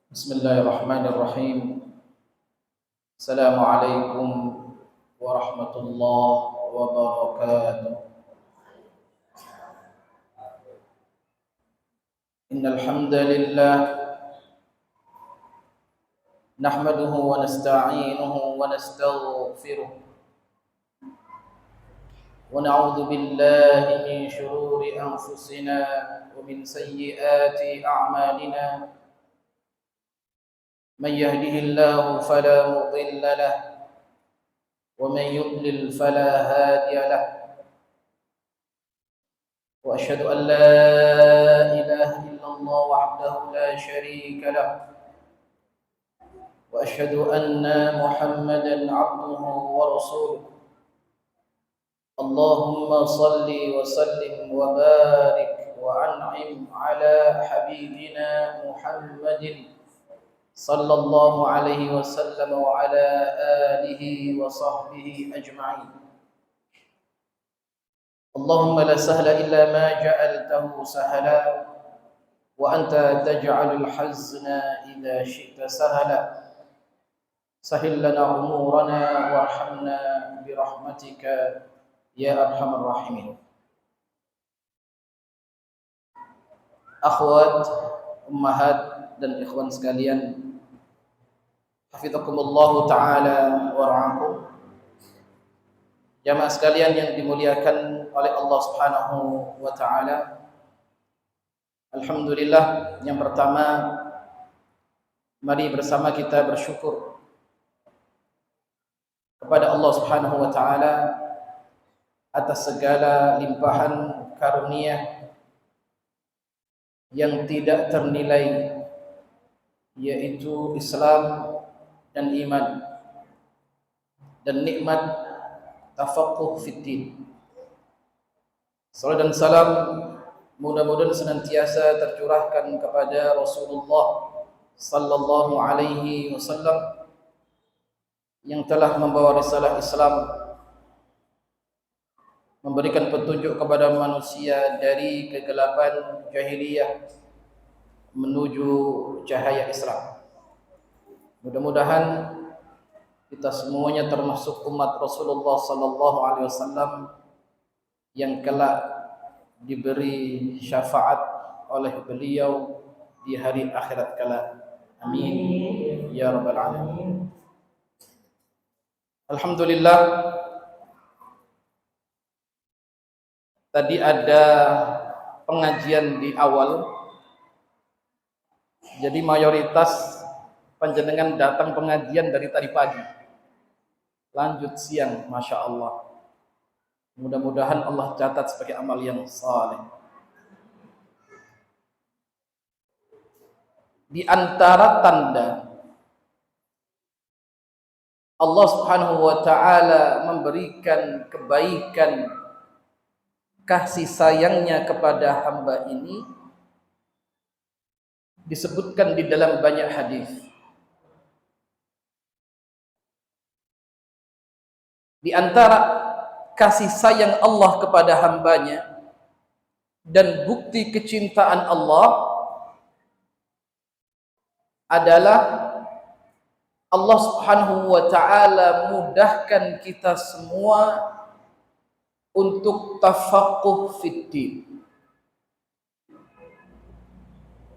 بسم الله الرحمن الرحيم. السلام عليكم ورحمة الله وبركاته. إن الحمد لله نحمده ونستعينه ونستغفره ونعوذ بالله من شرور أنفسنا ومن سيئات أعمالنا. من يهده الله فلا مضل له ومن يضلل فلا هادي له. وأشهد أن لا إله إلا الله وحده لا شريك له، وأشهد أن محمدا عبده ورسوله. اللهم صل وسلم وبارك وأنعم على حبيبنا محمد صلى الله عليه وسلم وعلى آله وصحبه أجمعين. اللهم لا سهل إلا ما جعلته سهلا، وأنت تجعل الحزن إذا شئت سهلا. سهل لنا أمورنا وارحمنا برحمتك يا أرحم الراحمين. Akhwat, ummahat dan ikhwan sekalian, hafizakumullah ta'ala wa ra'akum. Jamaah sekalian yang dimuliakan oleh Allah Subhanahu wa ta'ala, alhamdulillah, yang pertama, mari bersama kita bersyukur kepada Allah Subhanahu wa ta'ala atas segala limpahan karunia yang tidak ternilai, yaitu Islam dan iman, dan nikmat tafaqquh fiddin. Salam dan salam mudah-mudahan senantiasa tercurahkan kepada Rasulullah sallallahu alaihi wasallam yang telah membawa risalah Islam, memberikan petunjuk kepada manusia dari kegelapan jahiliyah menuju cahaya Islam. Mudah-mudahan kita semuanya termasuk umat Rasulullah sallallahu alaihi wasallam yang kelak diberi syafaat oleh beliau di hari akhirat kelak. Amin ya rabbal alamin. Alhamdulillah, tadi ada pengajian di awal, jadi mayoritas panjenengan datang pengajian dari tadi pagi, lanjut siang, Masya Allah. Mudah-mudahan Allah catat sebagai amal yang saleh. Di antara tanda Allah Subhanahu wa ta'ala memberikan kebaikan, kasih sayangnya kepada hamba ini disebutkan di dalam banyak hadis. Di antara kasih sayang Allah kepada hambanya dan bukti kecintaan Allah adalah Allah Subhanahu wa ta'ala mudahkan kita semua untuk tafaqquh fiddin.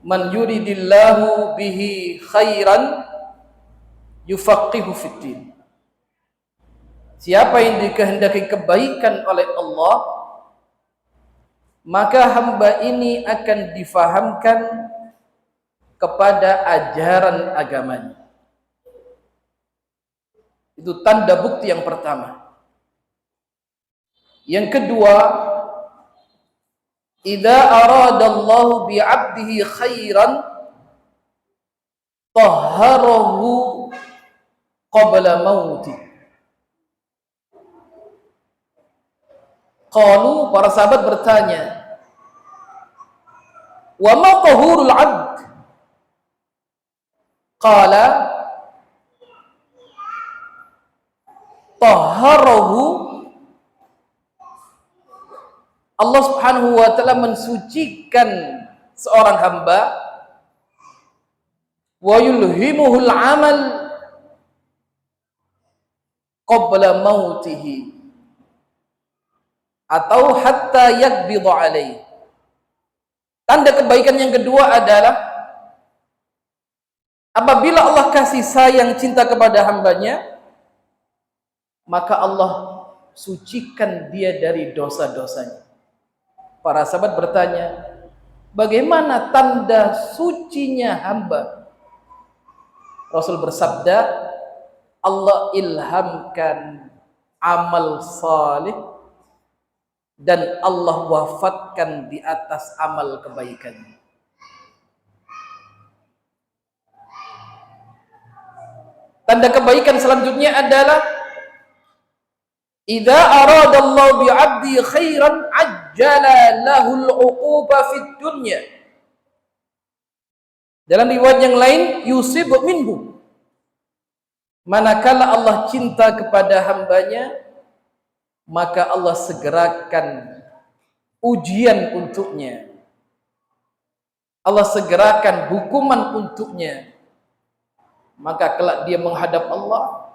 Man yuridillahu bihi khairan yufaqihu fiddin. Siapa yang dikehendaki kebaikan oleh Allah, maka hamba ini akan difahamkan kepada ajaran agamanya. Itu tanda bukti yang pertama. Yang kedua, idza aradallahu bi'abdihi khairan tahharahu qabla mauti. Qalu, para sahabat bertanya, wa ma tahurul 'abd? Qala tahharahu, Allah Subhanahu wa ta'ala mensucikan seorang hamba wa yulhimuhul amal qabla mautihi atau hatta yakbidha alaih. Tanda kebaikan yang kedua adalah apabila Allah kasih sayang cinta kepada hambanya, maka Allah sucikan dia dari dosa-dosanya. Para sahabat bertanya, bagaimana tanda sucinya hamba? Rasul bersabda, Allah ilhamkan amal salih dan Allah wafatkan di atas amal kebaikan. Tanda kebaikan selanjutnya adalah idza aradallahu bi'abdi khairan ajjala lahul 'uquba fid dunya. Dalam riwayat yang lain, yusib minhu. Manakala Allah cinta kepada hambanya, maka Allah segerakan ujian untuknya. Allah segerakan hukuman untuknya. Maka kelak dia menghadap Allah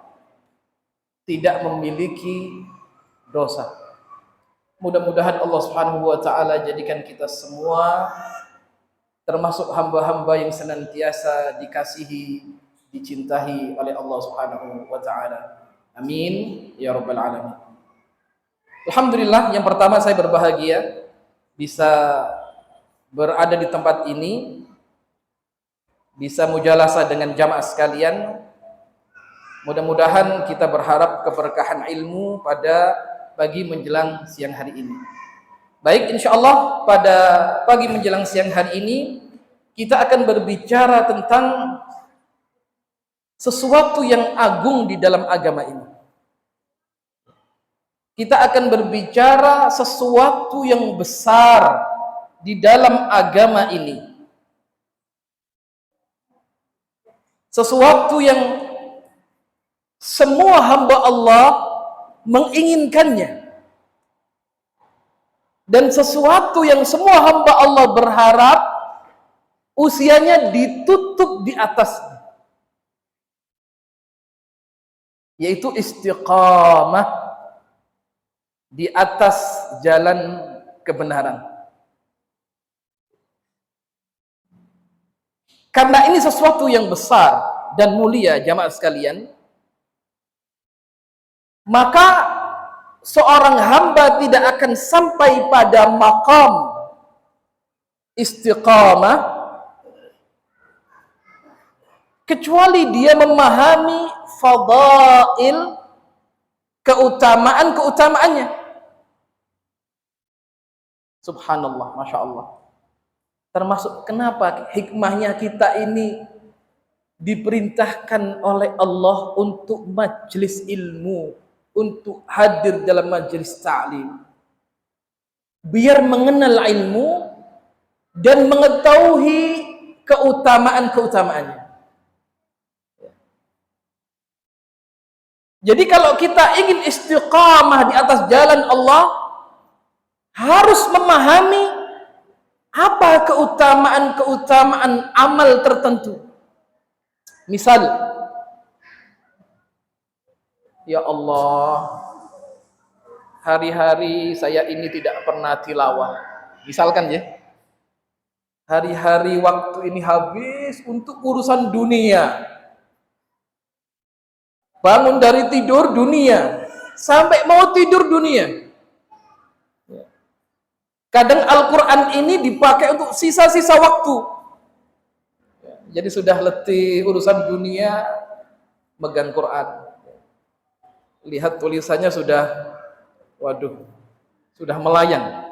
tidak memiliki dosa. Mudah-mudahan Allah Subhanahu wa taala jadikan kita semua termasuk hamba-hamba yang senantiasa dikasihi, dicintai oleh Allah Subhanahu wa taala. Amin ya rabbal alamin. Alhamdulillah, yang pertama saya berbahagia bisa berada di tempat ini, bisa mujalasah dengan jamaah sekalian. Mudah-mudahan kita berharap keberkahan ilmu pada pagi menjelang siang hari ini. Baik, insyaallah pada pagi menjelang siang hari ini kita akan berbicara tentang sesuatu yang agung di dalam agama ini. Kita akan berbicara sesuatu yang besar di dalam agama ini. Sesuatu yang semua hamba Allah menginginkannya. Dan sesuatu yang semua hamba Allah berharap usianya ditutup di atasnya. Yaitu istiqamah di atas jalan kebenaran. Karena ini sesuatu yang besar dan mulia jamaah sekalian, maka seorang hamba tidak akan sampai pada maqam istiqamah kecuali dia memahami fadail, keutamaan-keutamaannya. Subhanallah, Masya Allah. Termasuk kenapa hikmahnya kita ini diperintahkan oleh Allah untuk majelis ilmu, untuk hadir dalam majelis ta'lim, biar mengenal ilmu dan mengetahui keutamaan-keutamaannya. Jadi kalau kita ingin istiqamah di atas jalan Allah, harus memahami apa keutamaan-keutamaan amal tertentu. Misal, ya Allah, hari-hari saya ini tidak pernah tilawah. Misalkan ya, hari-hari waktu ini habis untuk urusan dunia. Bangun dari tidur dunia, sampai mau tidur dunia. Kadang Al-Quran ini dipakai untuk sisa-sisa waktu. Jadi sudah letih urusan dunia, megang Quran. Lihat tulisannya sudah, waduh, sudah melayang,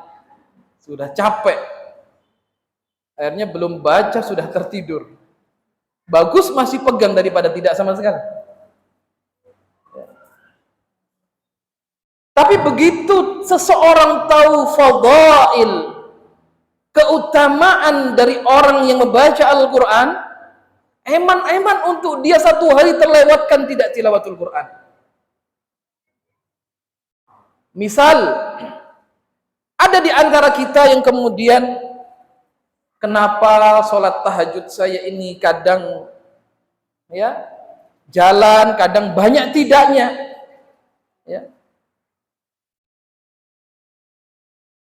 sudah capek. Akhirnya belum baca, sudah tertidur. Bagus masih pegang daripada tidak sama sekali. Tapi begitu seseorang tahu fadail, keutamaan dari orang yang membaca Al-Quran, eman-eman untuk dia satu hari terlewatkan tidak tilawatul Quran. Misal, ada di antara kita yang kemudian, kenapa sholat tahajud saya ini kadang ya, jalan, kadang banyak tidaknya, ya.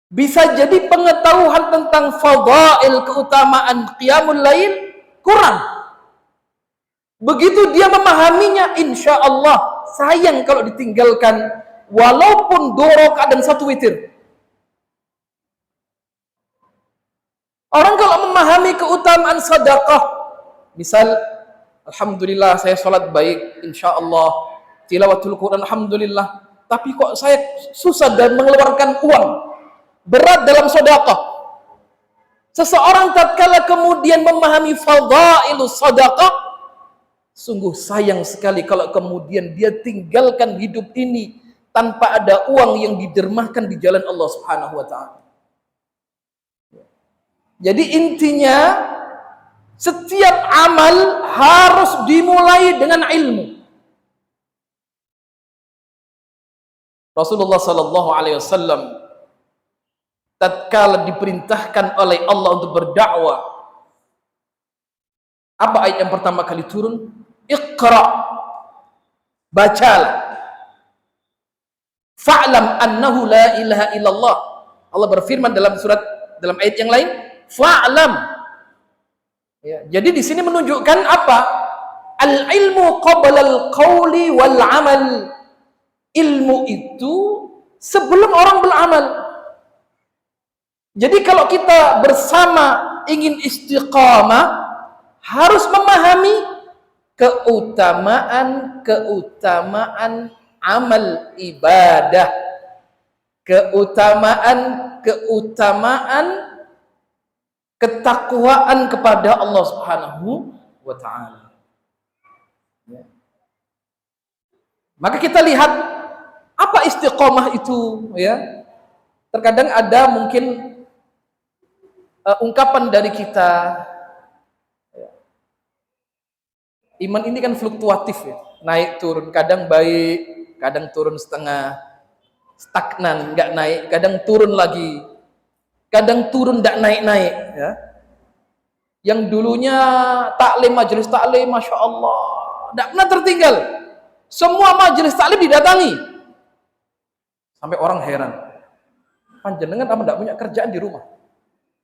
Bisa jadi pengetahuan tentang fadail, keutamaan qiyamul lail kurang. Begitu dia memahaminya, insya Allah sayang kalau ditinggalkan walaupun 2 rakaat dan 1 witir. Orang kalau memahami keutamaan sedekah, misal alhamdulillah saya sholat baik, insya Allah tilawatul Quran alhamdulillah, tapi kok saya susah dan mengeluarkan uang, berat dalam sedekah. Seseorang tatkala kemudian memahami fadailus sedekah, sungguh sayang sekali kalau kemudian dia tinggalkan hidup ini tanpa ada uang yang didermahkan di jalan Allah Subhanahu wa taala. Jadi intinya setiap amal harus dimulai dengan ilmu. Rasulullah sallallahu alaihi wasallam tatkala diperintahkan oleh Allah untuk berdakwah, apa ayat yang pertama kali turun? Iqra, bacalah. Fa'lam annahu la ilaha illallah. Allah berfirman dalam ayat yang lain, fa'lam. Ya, jadi di sini menunjukkan apa? Al-ilmu qabla al-qawli wal amal. Ilmu itu sebelum orang beramal. Jadi kalau kita bersama ingin istiqamah, harus memahami keutamaan amal ibadah, keutamaan ketakwaan kepada Allah Subhanahu wa taala. Ya. Maka kita lihat apa istiqomah itu, ya. Terkadang ada mungkin ungkapan dari kita, ya. Iman ini kan fluktuatif, ya. Naik turun, kadang baik, kadang turun setengah, stagnan, nggak naik, kadang turun lagi, kadang turun nggak naik-naik, ya. Yang dulunya taklim, majelis taklim, masya Allah, nggak pernah tertinggal, semua majelis taklim didatangi, sampai orang heran, panjenengan apa nggak punya kerjaan di rumah?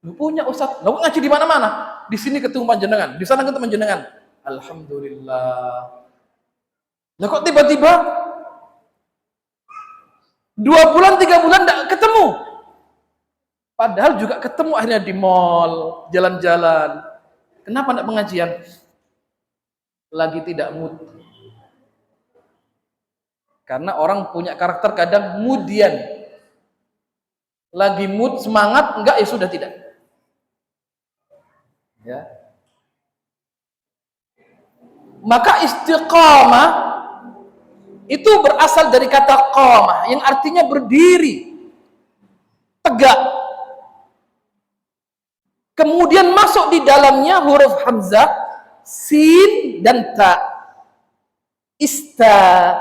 Lu punya Ustaz, lu ngaji di mana-mana, di sini ketemu panjenengan, di sana ketemu panjenengan, alhamdulillah. Lah kok tiba-tiba 2 bulan 3 bulan nggak ketemu? Padahal juga ketemu akhirnya di mall, jalan-jalan. Kenapa enggak pengajian? Lagi tidak mood. Karena orang punya karakter kadang moodian. Lagi mood, semangat, enggak ya sudah tidak. Ya. Maka istiqamah itu berasal dari kata qamah yang artinya berdiri, tegak. Kemudian masuk di dalamnya huruf hamzah, sin dan ta. Ista,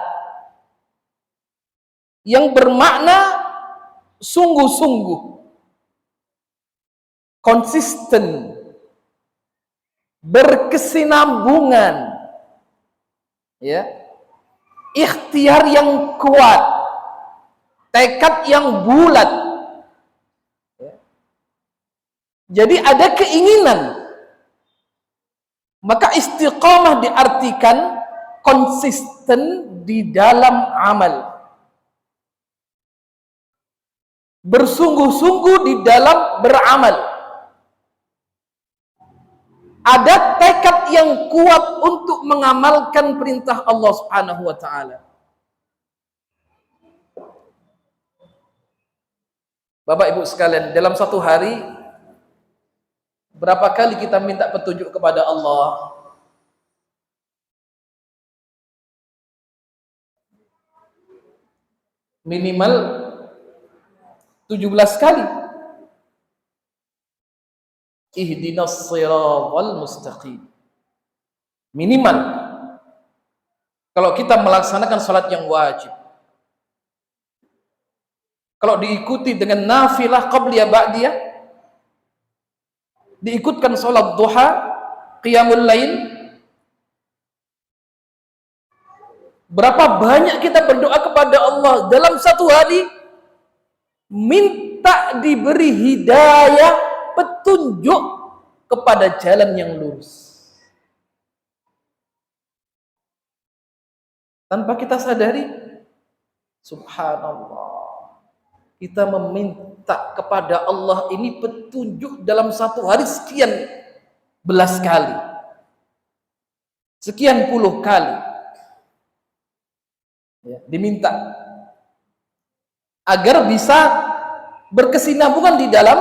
yang bermakna sungguh-sungguh, konsisten, berkesinambungan, ya, ikhtiar yang kuat, tekad yang bulat. Jadi ada keinginan. Maka istiqamah diartikan konsisten di dalam amal, bersungguh-sungguh di dalam beramal, ada tekad yang kuat untuk mengamalkan perintah Allah Subhanahu wa taala. Bapak Ibu sekalian, dalam satu hari berapa kali kita minta petunjuk kepada Allah? Minimal 17 kali. Ihdinas shiratal mustaqim. Minimal. Kalau kita melaksanakan salat yang wajib. Kalau diikuti dengan nafilah qabliyah ba'diyah, diikutkan salat duha, qiyamul lail, Berapa banyak kita berdoa kepada Allah dalam satu hari, minta diberi hidayah, petunjuk kepada jalan yang lurus. Tanpa kita sadari, subhanallah, kita meminta kepada Allah ini petunjuk dalam satu hari sekian belas kali, sekian puluh kali. Ya, diminta agar bisa berkesinambungan di dalam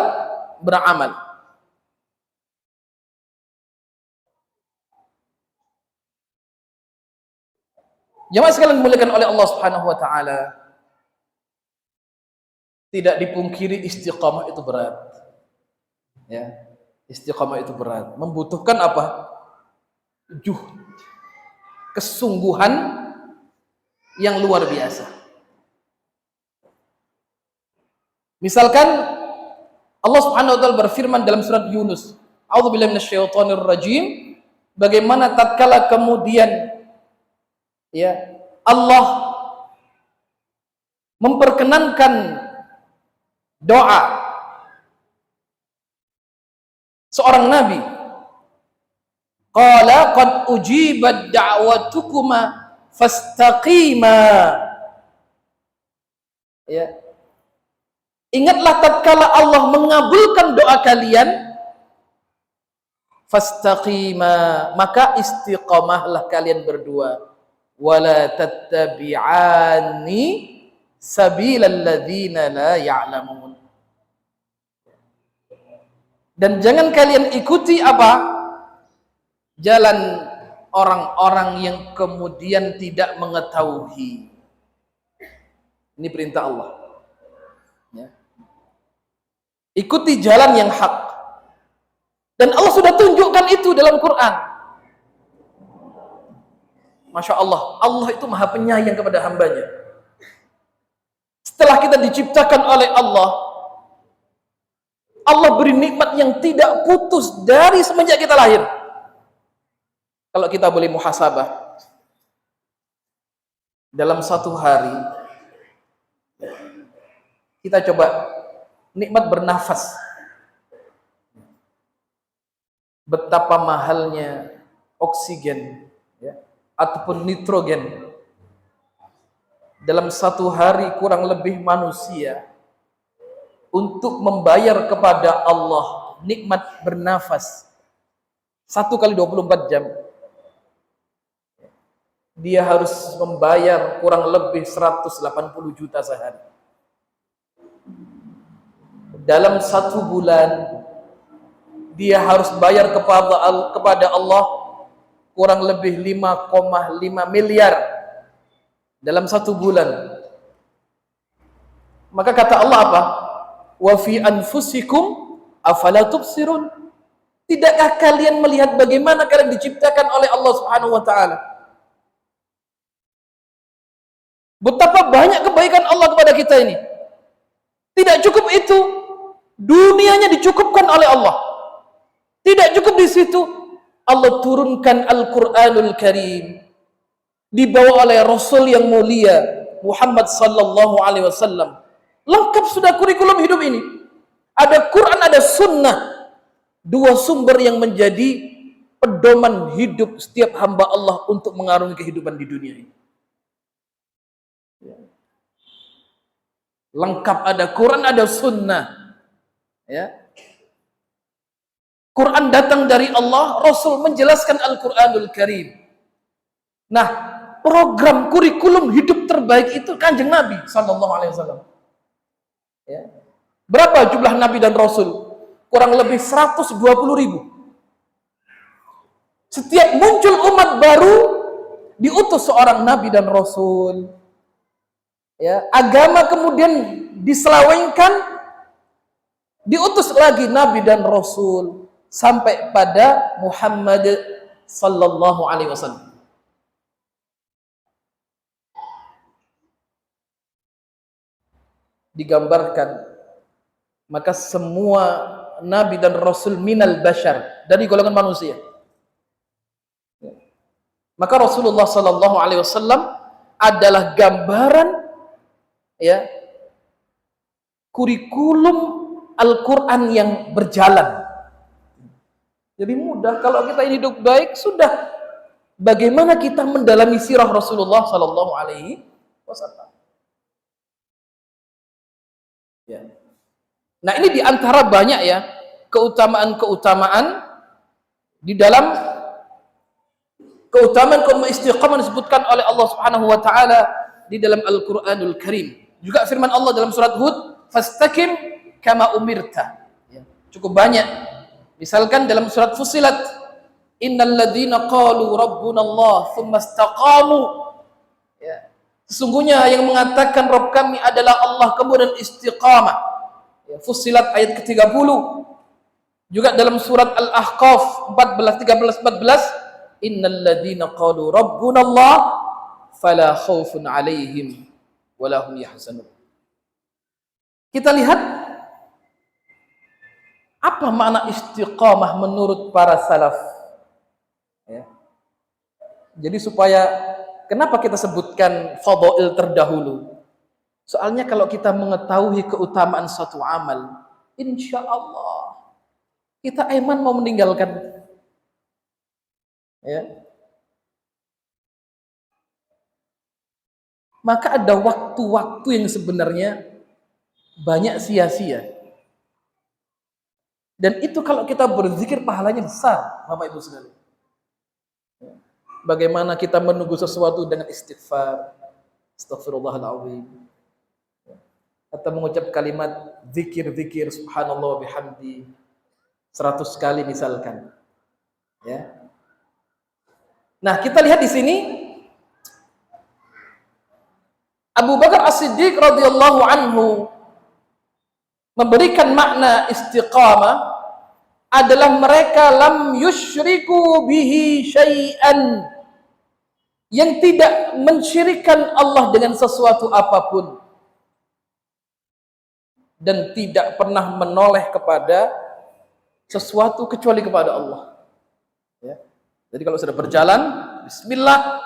beramal. Jemaah sekalian dimuliakan oleh Allah Subhanahu wa taala, tidak dipungkiri istiqamah itu berat. Ya, istiqamah itu berat, membutuhkan apa? Juhd, kesungguhan yang luar biasa. Misalkan Allah Subhanahu wa taala berfirman dalam surat Yunus, A'udzubillahi minasyaitonir rajim, bagaimana tatkala kemudian ya Allah memperkenankan doa seorang nabi, qala qad ujibat da'watukuma fastaqima. Ya. Ingatlah tatkala Allah mengabulkan doa kalian, fastaqima, maka istiqamahlah kalian berdua. Wala tattabi'ani sabilal ladzina la ya'lamun. Dan jangan kalian ikuti apa? Jalan orang-orang yang kemudian tidak mengetahui. Ini perintah Allah. Ya. Ikuti jalan yang hak. Dan Allah sudah tunjukkan itu dalam Quran. Masya Allah, Allah itu maha penyayang kepada hambanya. Setelah kita diciptakan oleh Allah, Allah beri nikmat yang tidak putus dari semenjak kita lahir. Kalau kita boleh muhasabah, dalam satu hari kita coba nikmat bernafas, betapa mahalnya oksigen ya, ataupun nitrogen. Dalam satu hari kurang lebih manusia untuk membayar kepada Allah nikmat bernafas 1 kali 24 jam, dia harus membayar kurang lebih 180 juta sehari. Dalam 1 bulan dia harus bayar kepada Allah kurang lebih 5,5 miliar dalam 1 bulan. Maka kata Allah apa? Wa fi anfusikum afala tubsirun. Tidakkah kalian melihat bagaimana kalian diciptakan oleh Allah Subhanahu wa taala? Betapa banyak kebaikan Allah kepada kita ini. Tidak cukup itu, dunianya dicukupkan oleh Allah. Tidak cukup di situ, Allah turunkan Al-Qur'anul Karim, dibawa oleh Rasul yang mulia Muhammad sallallahu alaihi wasallam. Lengkap sudah kurikulum hidup ini. Ada Quran, ada Sunnah, dua sumber yang menjadi pedoman hidup setiap hamba Allah untuk mengarungi kehidupan di dunia ini. Lengkap, ada Quran, ada Sunnah. Ya. Quran datang dari Allah, Rasul menjelaskan Al-Quranul Karim. Nah, program kurikulum hidup terbaik itu Kanjeng Nabi sallallahu alaihi wasallam. Ya. Berapa jumlah Nabi dan Rasul? Kurang lebih 120.000. Setiap muncul umat baru, diutus seorang Nabi dan Rasul. Ya, agama kemudian diselewengkan, diutus lagi Nabi dan Rasul sampai pada Muhammad sallallahu alaihi wasallam. Digambarkan, maka semua Nabi dan Rasul minal bashar, dari golongan manusia. Maka Rasulullah sallallahu alaihi wasallam adalah gambaran ya kurikulum Al-Quran yang berjalan. Jadi mudah kalau kita hidup baik sudah. Bagaimana kita mendalami sirah Rasulullah Sallallahu Alaihi Wasallam? Ya. Nah ini diantara banyak ya keutamaan-keutamaan di dalam keutamaan kaum istiqamah disebutkan oleh Allah Subhanahu Wa Taala di dalam Al-Quranul Karim. Juga firman Allah dalam surat Hud, "Fastaqim kama umirta." Ya. Cukup banyak. Misalkan dalam surat Fussilat, innal ladzina qalu rabbuna Allah tsumma istaqamu. Ya. Sesungguhnya yang mengatakan Rabb kami adalah Allah kemudian istiqamah. Ya. Fussilat ayat ke-30. Juga dalam surat Al-Ahqaf 14 13 14, innal ladzina qalu rabbuna Allah fala khaufun 'alaihim wala hum yahzanun. Kita lihat apa makna istiqamah menurut para salaf. Ya. Jadi supaya kenapa kita sebutkan fadhail terdahulu? Soalnya kalau kita mengetahui keutamaan suatu amal, insya Allah kita iman mau meninggalkan. Ya. Maka ada waktu-waktu yang sebenarnya banyak sia-sia. Dan itu kalau kita berzikir pahalanya besar, Bapak Ibu sekalian. Bagaimana kita menunggu sesuatu dengan istighfar, astaghfirullahaladzim, atau mengucap kalimat zikir-zikir subhanallah bihamdi 100 kali misalkan. Ya. Nah, kita lihat di sini Abu Bakar As-Siddiq radhiyallahu anhu memberikan makna istiqamah adalah mereka lam yusyriku bihi syai'an, yang tidak mensyirikkan Allah dengan sesuatu apapun dan tidak pernah menoleh kepada sesuatu kecuali kepada Allah. Ya. Jadi kalau sudah berjalan, bismillah,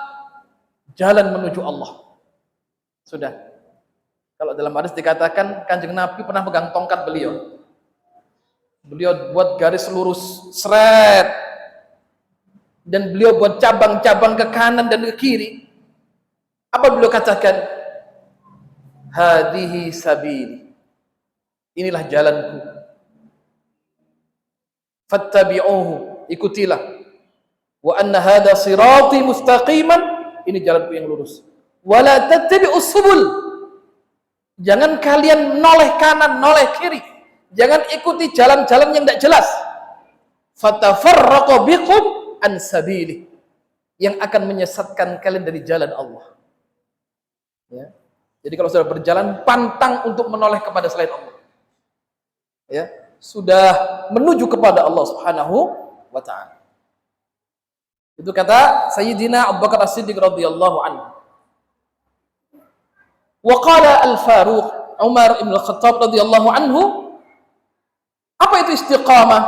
jalan menuju Allah. Sudah. Kalau dalam hadis dikatakan Kanjeng Nabi pernah pegang tongkat beliau. Beliau buat garis lurus, seret. Dan beliau buat cabang-cabang ke kanan dan ke kiri. Apa beliau katakan? Hadihi sabili. Inilah jalanku. Fattabi'uhu, ikutilah. Wa anna hadha sirati mustaqiman, ini jalanku yang lurus. Wala tattabi'us subul. Jangan kalian noleh kanan, noleh kiri. Jangan ikuti jalan-jalan yang tidak jelas. Fatafarraqu bikum an sabili, yang akan menyesatkan kalian dari jalan Allah. Ya. Jadi kalau sudah berjalan, pantang untuk menoleh kepada selain Allah. Ya, sudah menuju kepada Allah Subhanahu wa taala. Itu kata Sayyidina Abu Bakar As-Siddiq radhiyallahu anhu. Wa qala Al-Faruq Umar ibn Al-Khattab radhiyallahu anhu, apa itu istiqamah?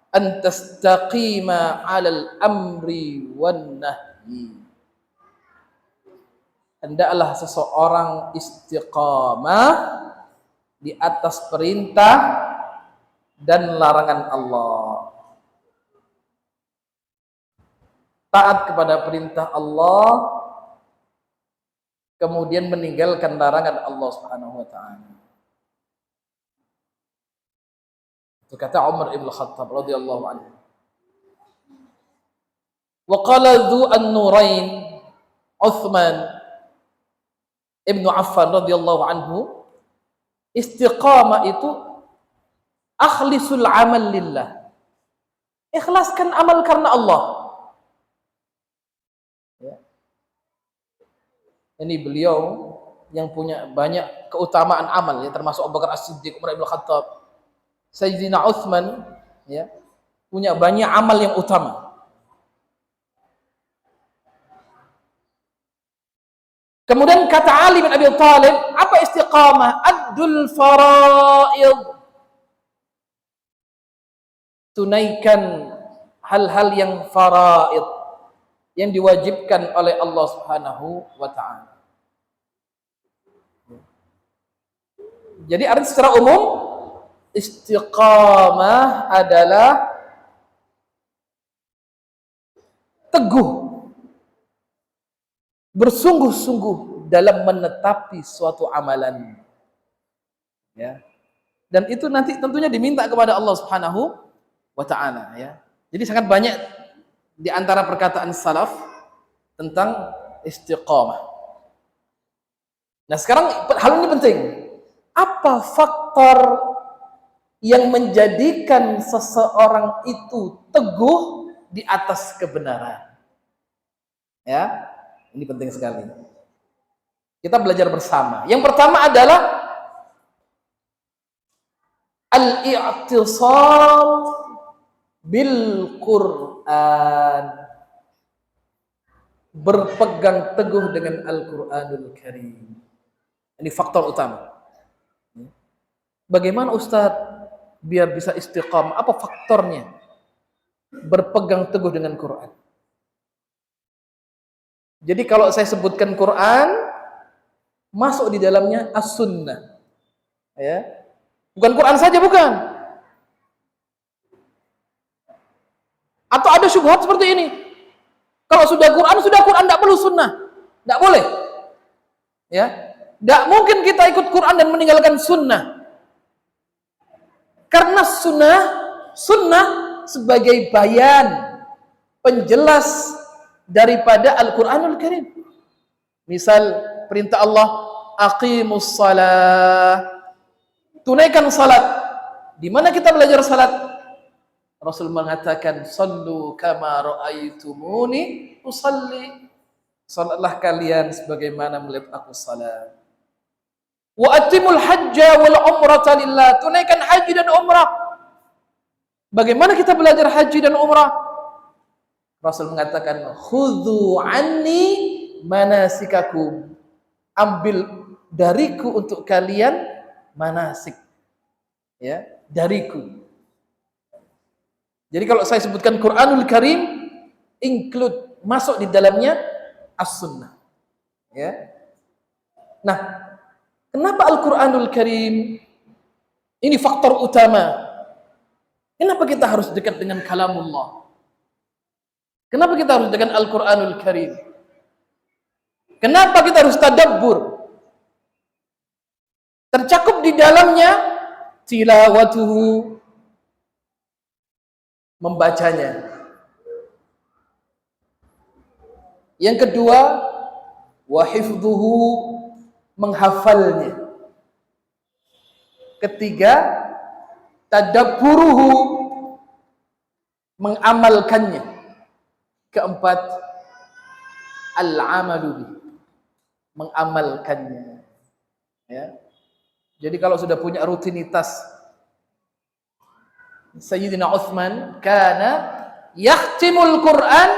An tastaqima 'alal amri wan nahyi. Hendaklah seseorang istiqamah di atas perintah dan larangan Allah. Taat kepada perintah Allah, kemudian meninggalkan larangan Allah Subhanahu wa taala. Itu kata Umar ibn Khattab radhiyallahu anhu. Wa qala dzu an-nurain Utsman ibn Affan radhiyallahu anhu, istiqamah itu akhlisul amal lillah. Ikhlaskan amal karena Allah. Ya. Ini beliau yang punya banyak keutamaan amal, ya, termasuk Abu Bakar As-Siddiq, Umar ibn Khattab, Sayyidina Utsman, ya, punya banyak amal yang utama. Kemudian kata Ali bin Abi Thalib, apa istiqamah? Addul faraid. Tunaikan hal-hal yang faraid, yang diwajibkan oleh Allah Subhanahu wa taala. Jadi arti secara umum istiqamah adalah teguh, bersungguh-sungguh dalam menetapi suatu amalan. Ya. Dan itu nanti tentunya diminta kepada Allah Subhanahu wa taala, ya. Jadi sangat banyak di antara perkataan salaf tentang istiqamah. Nah, sekarang hal ini penting. Apa faktor yang menjadikan seseorang itu teguh di atas kebenaran? Ya, ini penting sekali. Kita belajar bersama. Yang pertama adalah al-i'tisam bil Qur'an. Berpegang teguh dengan Al-Qur'anul Karim. Ini faktor utama. Bagaimana Ustadz biar bisa istiqamah? Apa faktornya? Berpegang teguh dengan Quran. Jadi kalau saya sebutkan Quran, masuk di dalamnya as-sunnah. Ya. Bukan Quran saja, bukan. Atau ada syubhat seperti ini. Kalau sudah Quran, tidak perlu sunnah. Tidak boleh. Ya. Tidak mungkin kita ikut Quran dan meninggalkan sunnah. Karena sunnah sebagai bayan, penjelas daripada Al-Quranul Karim. Misal perintah Allah, aqimus salah, tunaikan salat. Di mana kita belajar salat? Rasul mengatakan, sallu kama ra'aitumuni usalli. Salatlah kalian sebagaimana melihat aku salat. Wa atimul hajja wal umrata lillah. Tunaikan haji dan umrah. Bagaimana kita belajar haji dan umrah? Rasul mengatakan, khudhu anni manasikakum. Ambil dariku untuk kalian manasik. Ya, dariku. Jadi kalau saya sebutkan Quranul Karim, include, masuk di dalamnya as-sunnah. Ya. Nah, kenapa Al-Quranul Karim ini faktor utama? Kenapa kita harus dekat dengan kalamullah? Kenapa kita harus dengan Al-Quranul Karim? Kenapa kita harus tadabbur? Tercakup di dalamnya tilawatuhu, membacanya. Yang kedua, wa hifdhuhu, menghafalnya. Ketiga, tadabburuhu, mengamalkannya. Keempat, al-amalu bihi, mengamalkannya. Ya. Jadi kalau sudah punya rutinitas, Sayyidina Utsman kana yahtimul Quran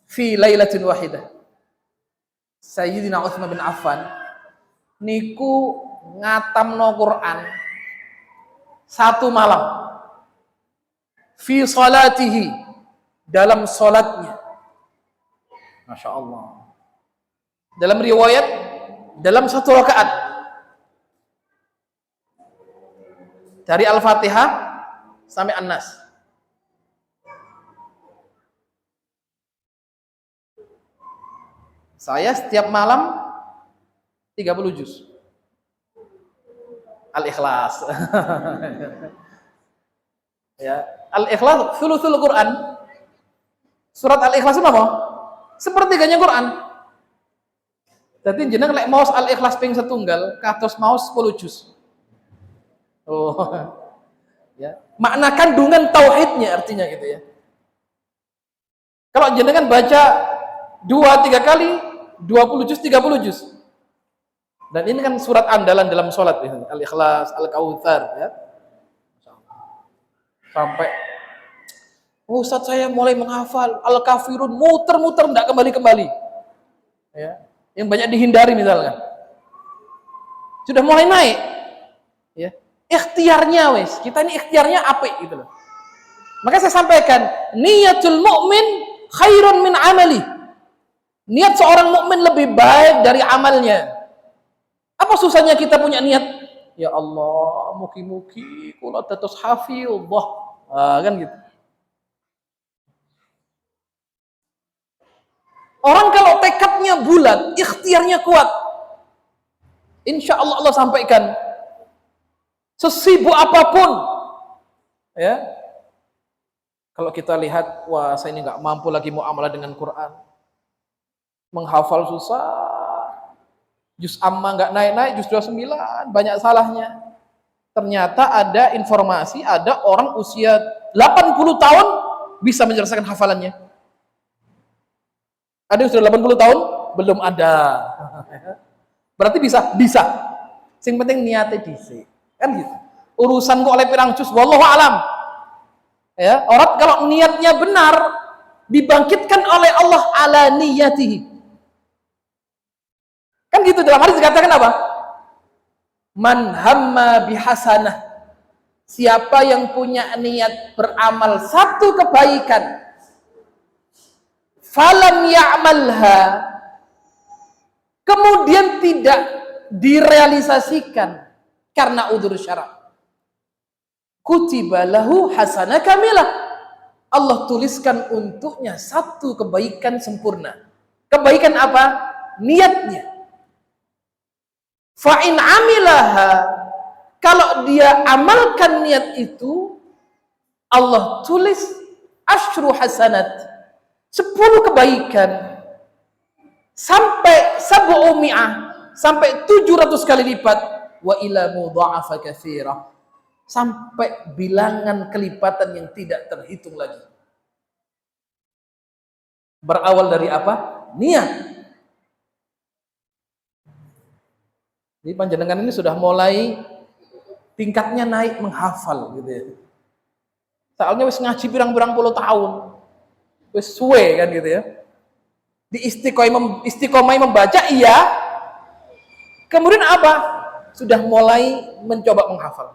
fi lailatin wahidah. Sayyidina Utsman bin Affan niku ngatamno Quran satu malam. Fi salatihi, dalam salatnya. Masya Allah. Dalam riwayat, dalam satu rakaat. Dari Al-Fatihah sampai An-Nas. Saya setiap malam 30 juz. Al-Ikhlas. Ya, Al-Ikhlas thuluthul Quran. Surat Al-Ikhlas itu apa? Sepertiganya Quran. Jadi jeneng lek maos Al-Ikhlas ping setunggal, kados maos 10 juz. Oh. Ya, makna kandungan tauhidnya artinya gitu ya. Kalau jenengan baca 2-3 kali 20 juz, 30 juz. Dan ini kan surat andalan dalam sholat ya. Al-Ikhlas, Al-Kautsar ya. Sampai Ustaz saya mulai menghafal Al-Kafirun, muter-muter enggak kembali-kembali. Ya. Yang banyak dihindari misalnya. Sudah mulai naik. Ya. Ikhtiarnya kita ini ikhtiarnya apik gitu loh. Maka saya sampaikan, niyatul mukmin khairun min amali. Niat seorang mukmin lebih baik dari amalnya. Apa susahnya kita punya niat? Ya Allah, mugi-mugi kula dados hafizullah. Kan gitu. Orang kalau tekadnya bulat, ikhtiarnya kuat, insya Allah Allah sampaikan. Sesibuk apapun, ya. Kalau kita lihat, wah saya ini nggak mampu lagi muamalah dengan Quran, menghafal susah, juz amma nggak naik-naik, juz 29 banyak salahnya. Ternyata ada informasi, ada orang usia 80 tahun bisa menyelesaikan hafalannya. Ada yang sudah 80 tahun? Belum ada. Berarti bisa? Bisa. Yang penting niatnya dhisik. Kan gitu. Urusan kok oleh pirang juz, wallahu alam. Ya, orang kalau niatnya benar dibangkitkan oleh Allah ala niyatihi. Kan gitu, dalam hadis dikatakan apa? Man hamma bihasanah. Siapa yang punya niat beramal satu kebaikan, falam ya'malha, kemudian tidak direalisasikan karena udzur syara', kutiba lahu hasanah kamilah, Allah tuliskan untuknya satu kebaikan sempurna. Kebaikan apa? Niatnya. Fa in amilaha, kalau dia amalkan niat itu, Allah tulis asyru hasanat, 10 kebaikan, sampai sab'umi'ah, sampai 700 kali lipat, wa ila mudha'afa katsira, sampai bilangan kelipatan yang tidak terhitung lagi. Berawal dari apa? Niat. Jadi panjenengan ini sudah mulai tingkatnya naik menghafal gitu ya. Soalnya wis ngaji pirang-pirang puluh tahun. Wis suwe kan gitu ya. Di istiqomah membaca iya. Kemudian apa? Sudah mulai mencoba menghafal.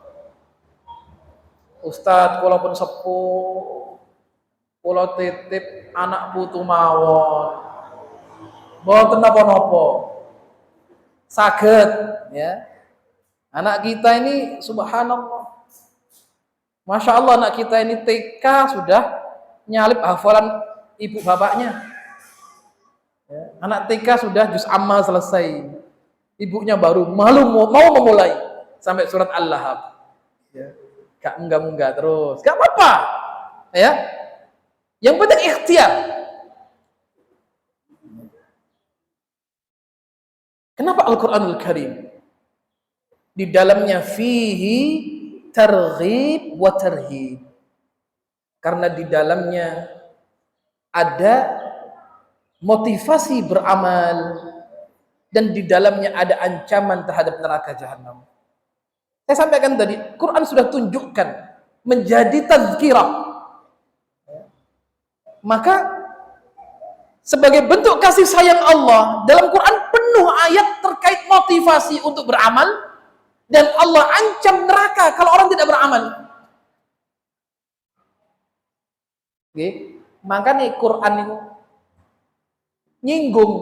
Ustadz, kula pun sepuh, kula titip anak putu mawon. Mboten napa-napa. Saged ya. Anak kita ini subhanallah, masya Allah, anak kita ini TK sudah nyalip hafalan ibu bapaknya ya. Anak TK sudah juz amma selesai, ibunya baru mau memulai sampai surat Al-Lahab ya. Gak munggah-munggah terus, gak apa-apa ya, yang penting ikhtiar. Kenapa Al-Quranul Karim di dalamnya fihi targhib wa tarhib? Karena di dalamnya ada motivasi beramal dan di dalamnya ada ancaman terhadap neraka jahanam. Saya sampaikan tadi, Quran sudah tunjukkan menjadi tazkirah. Maka sebagai bentuk kasih sayang Allah, dalam Quran penuh ayat terkait motivasi untuk beramal, dan Allah ancam neraka kalau orang tidak beramal. Oke, makanya Quran itu nyinggung.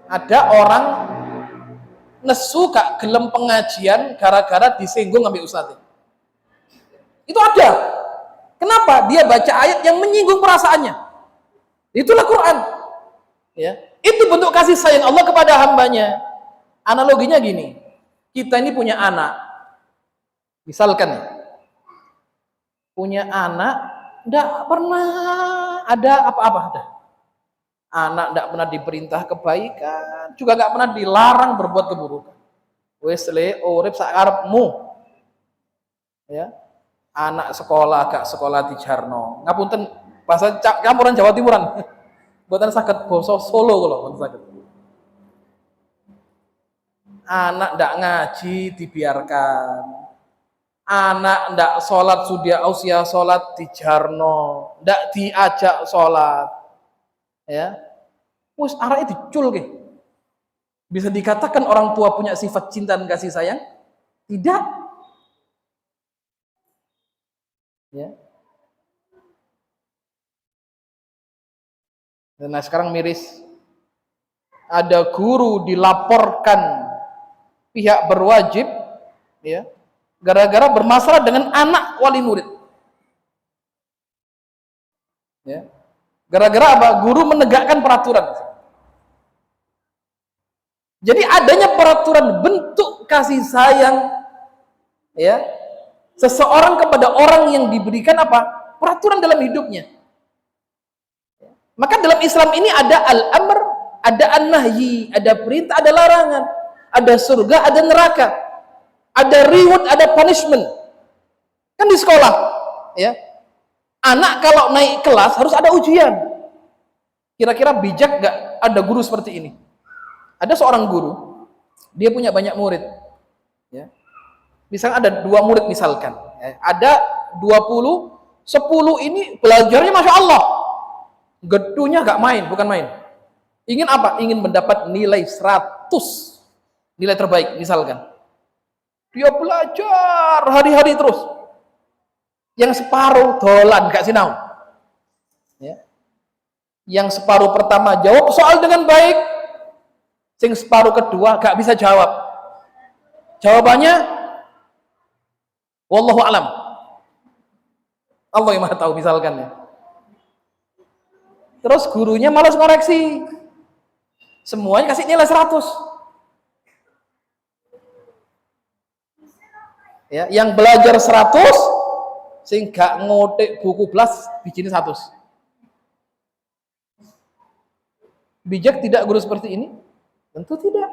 Ada orang nesu gak gelem pengajian gara-gara disinggung ambil ustadz. Itu ada. Kenapa? Dia baca ayat yang menyinggung perasaannya. Itulah Quran. Ya, itu bentuk kasih sayang Allah kepada hambanya. Analoginya gini, kita ini punya anak, misalkan punya anak, tidak pernah ada apa-apa, anak tidak pernah diperintah kebaikan, juga nggak pernah dilarang berbuat keburukan. Wes le urip sakarepmu, ya. Anak sekolah gak sekolah di Jarno, ngapunten bahasa campuran Jawa Timuran. Buatan sakit basa Solo kalau sakit. Anak ndak ngaji dibiarkan. Anak ndak sholat sudah usia sholat di Jarno, ndak diajak sholat. Ya. Wis arake dicul ke. Bisa dikatakan orang tua punya sifat cinta dan kasih sayang? Tidak. Ya. Nah, sekarang miris. Ada guru dilaporkan pihak berwajib, ya, gara-gara bermasalah dengan anak wali murid. Ya. Gara-gara apa? Guru menegakkan peraturan. Jadi adanya peraturan bentuk kasih sayang, ya, seseorang kepada orang yang diberikan apa? Peraturan dalam hidupnya. Maka dalam Islam ini ada al-amr, ada an-nahyi, ada perintah, ada larangan, ada surga, ada neraka, ada reward, ada punishment. Kan di sekolah, ya, anak kalau naik kelas harus ada ujian. Kira-kira bijak gak ada guru seperti ini? Ada seorang guru, dia punya banyak murid, ya. Misalnya ada 2 murid misalkan, ya. Ada 20, 10 ini belajarnya Masya Allah, gedunya gak main, bukan main. Ingin apa? Ingin mendapat nilai 100, nilai terbaik misalkan. Dia belajar hari-hari terus. Yang separuh dolan gak sinau, ya. Yang separuh pertama jawab soal dengan baik, yang separuh kedua gak bisa jawab. Jawabannya wallahu alam, Allah yang maha tahu misalkan, ya. Terus gurunya malas ngoreksi, semuanya kasih nilai 100. Ya, yang belajar 100 sehingga ngotek buku belas bikin 100. Bijak tidak guru seperti ini? Tentu tidak.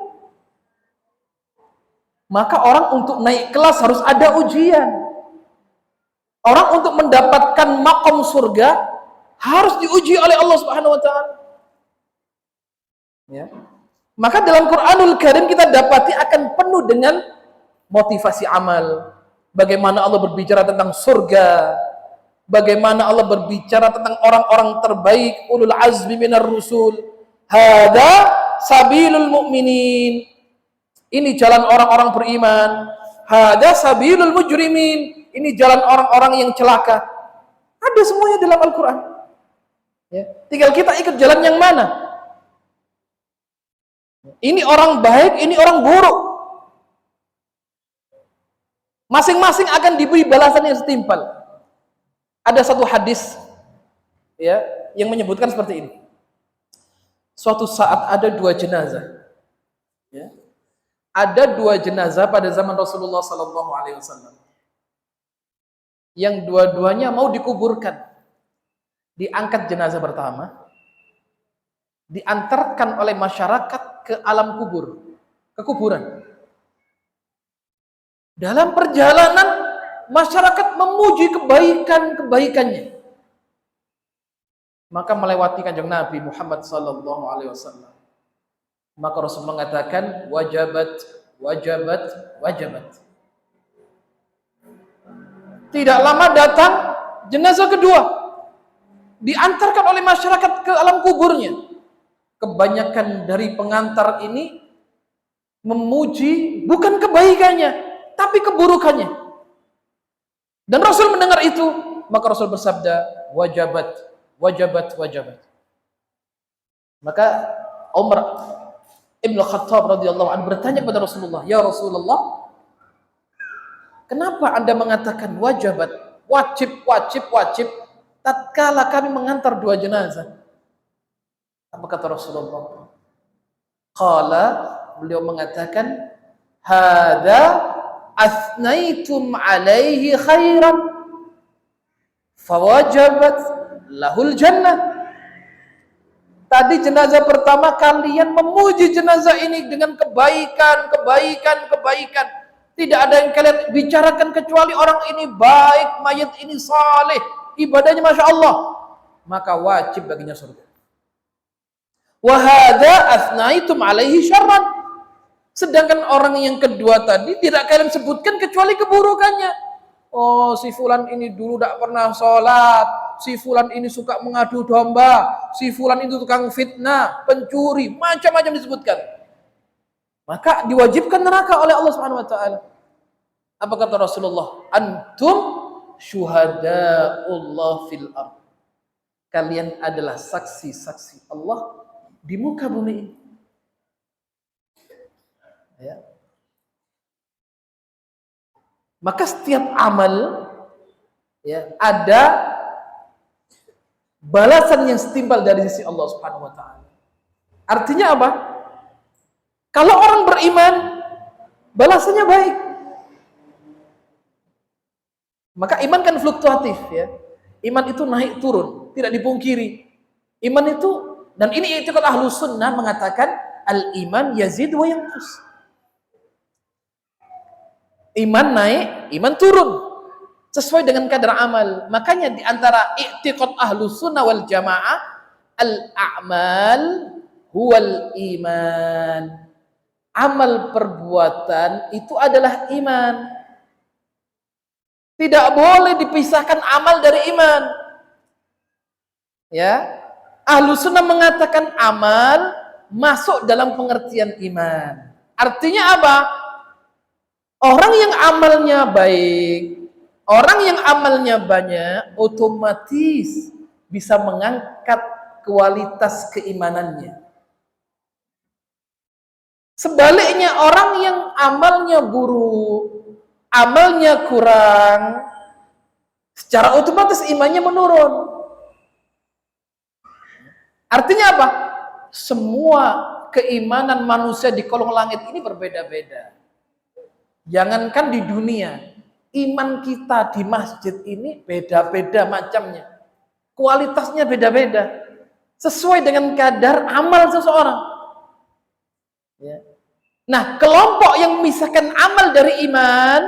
Maka orang untuk naik kelas harus ada ujian. Orang untuk mendapatkan makom surga harus diuji oleh Allah Subhanahu wa taala. Ya. Maka dalam Quranul Karim kita dapati akan penuh dengan motivasi amal. Bagaimana Allah berbicara tentang surga, bagaimana Allah berbicara tentang orang-orang terbaik, ulul azmi minar rusul. Hada sabilul mu'minin, ini jalan orang-orang beriman. Hada sabilul mujrimin, ini jalan orang-orang yang celaka. Ada semuanya dalam Al-Quran, ya. Tinggal kita ikut jalan yang mana. Ini orang baik, ini orang buruk. Masing-masing akan diberi balasan yang setimpal. Ada satu hadis, ya, yang menyebutkan seperti ini. Suatu saat ada 2 jenazah, ya. Ada 2 jenazah pada zaman Rasulullah Sallallahu Alaihi Wasallam, yang dua-duanya mau dikuburkan. Diangkat jenazah pertama, diantarkan oleh masyarakat ke alam kubur, ke kuburan. Dalam perjalanan masyarakat memuji kebaikan-kebaikannya. Maka melewati kanjeng Nabi Muhammad sallallahu alaihi wasallam. Maka Rasul mengatakan wajabat, wajabat, wajabat. Tidak lama datang jenazah kedua, diantarkan oleh masyarakat ke alam kuburnya. Kebanyakan dari pengantar ini memuji bukan kebaikannya, tapi keburukannya. Dan Rasul mendengar itu, maka Rasul bersabda wajabat, wajabat, wajabat. Maka Umar Ibn Khattab radhiyallahu anhu bertanya kepada Rasulullah, ya Rasulullah, kenapa Anda mengatakan wajabat, wajib, wajib, wajib, tatkala kami mengantar 2 jenazah? Apa kata Rasulullah? Qala, beliau mengatakan, hada athnaitum alaihi khairan fawajabat lahul jannah. Tadi jenazah pertama kalian memuji jenazah ini dengan kebaikan, kebaikan, kebaikan. Tidak ada yang kalian bicarakan kecuali orang ini baik, mayat ini saleh, ibadahnya Masya Allah. Maka wajib baginya surga. Wahada asnaitum alaihi syarran. Sedangkan orang yang kedua tadi tidak kalian sebutkan kecuali keburukannya. Oh, si fulan ini dulu tidak pernah sholat, si fulan ini suka mengadu domba, si fulan itu tukang fitnah, pencuri, macam-macam disebutkan. Maka diwajibkan neraka oleh Allah Subhanahu wa taala. Apa kata Rasulullah? Antum syuhadaullah fil ardh. kalian adalah saksi-saksi Allah di muka bumi ini. Ya. Maka setiap amal ya ada balasan yang setimpal dari sisi Allah Subhanahu wa taala. Artinya apa? Kalau orang beriman, balasannya baik. Maka iman kan fluktuatif ya. Iman itu naik turun, tidak dipungkiri. Iman itu, dan ini i'tiqad Ahlus Sunnah mengatakan al-iman yazid wa yanqus. Iman naik, iman turun. Sesuai dengan kadar amal. Makanya di antara i'tiqad Ahlus Sunnah wal Jamaah, al-a'mal huwal iman. Amal perbuatan itu adalah iman. Tidak boleh dipisahkan amal dari iman. Ya. Ahlus Sunnah mengatakan amal masuk dalam pengertian iman. Artinya apa? Orang yang amalnya baik, orang yang amalnya banyak, otomatis bisa mengangkat kualitas keimanannya. Sebaliknya orang yang amalnya buruk, amalnya kurang, secara otomatis imannya menurun. Artinya apa? Semua keimanan manusia di kolong langit ini berbeda-beda. Jangankan di dunia, iman kita di masjid ini beda-beda macamnya. Kualitasnya beda-beda. Sesuai dengan kadar amal seseorang. Ya. Nah, kelompok yang memisahkan amal dari iman,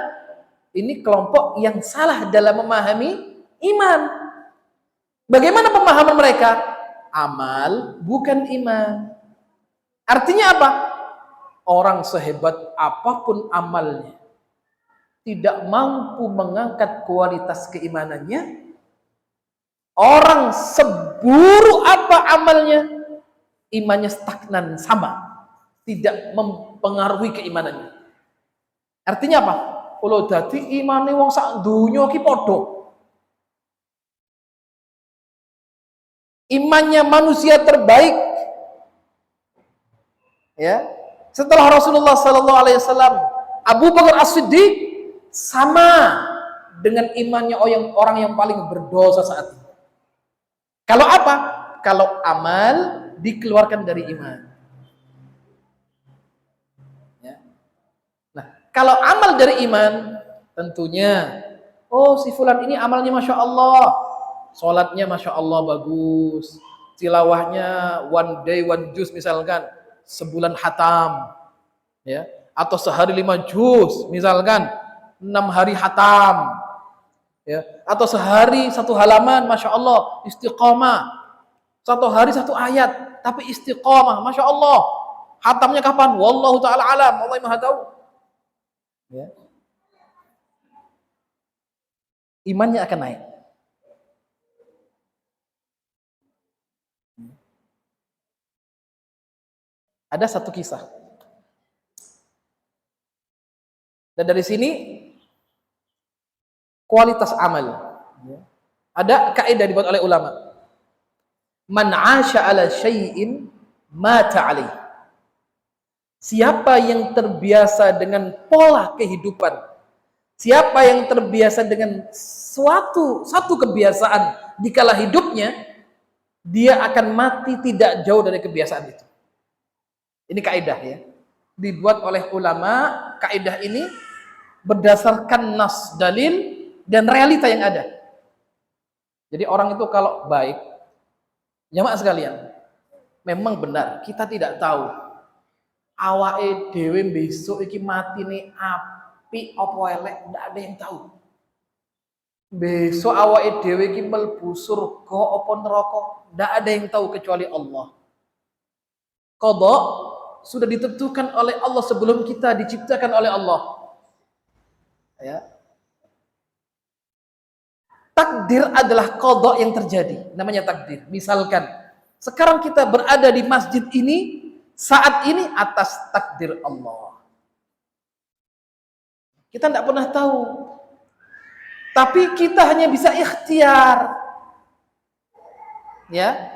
ini kelompok yang salah dalam memahami iman. Bagaimana pemahaman mereka? Amal bukan iman. Artinya apa? Orang sehebat apapun amalnya, tidak mampu mengangkat kualitas keimanannya. Orang seburuk apa amalnya, imannya stagnan sama, tidak mempengaruhi keimanannya. Artinya apa? Kalau dadi imane wong sak donya ki padha. Imannya manusia terbaik ya. Setelah Rasulullah sallallahu alaihi wasallam, Abu Bakar As-Siddiq sama dengan imannya orang yang paling berdosa saat itu. Kalau apa? Kalau amal dikeluarkan dari iman. Ya. Nah, kalau amal dari iman, tentunya, oh si fulan ini amalnya Masya Allah, sholatnya Masya Allah bagus, tilawahnya one day one juz misalkan, sebulan hatam, ya, atau sehari 5 juz misalkan, 6 hari hatam, ya, atau sehari 1 halaman, Masya Allah, istiqomah, 1 hari 1 ayat, tapi istiqomah, Masya Allah, hatamnya kapan? Wallahu ta'ala alam, Allah maha tahu. Ya. Imannya akan naik. Ada satu kisah. Dan dari sini kualitas amal. Ada kaidah dibuat oleh ulama. Man 'asha 'ala syai'in mata 'alaih. Siapa yang terbiasa dengan pola kehidupan, siapa yang terbiasa dengan satu kebiasaan dikala hidupnya, dia akan mati tidak jauh dari kebiasaan itu. Ini kaidah ya. Dibuat oleh ulama, kaidah ini berdasarkan nas dalil dan realita yang ada. Jadi orang itu kalau baik, jamaah sekalian, memang benar kita tidak tahu awake dhewe besok iki matine apik apa elek, ndak ada yang tahu. Besok awake dhewe iki mlebu surga apa neraka, ndak ada yang tahu kecuali Allah. Qadha sudah ditentukan oleh Allah sebelum kita diciptakan oleh Allah. Ya. Takdir adalah qadha yang terjadi, namanya takdir. Misalkan sekarang kita berada di masjid ini saat ini atas takdir Allah. Kita tidak pernah tahu. Tapi kita hanya bisa ikhtiar. Ya,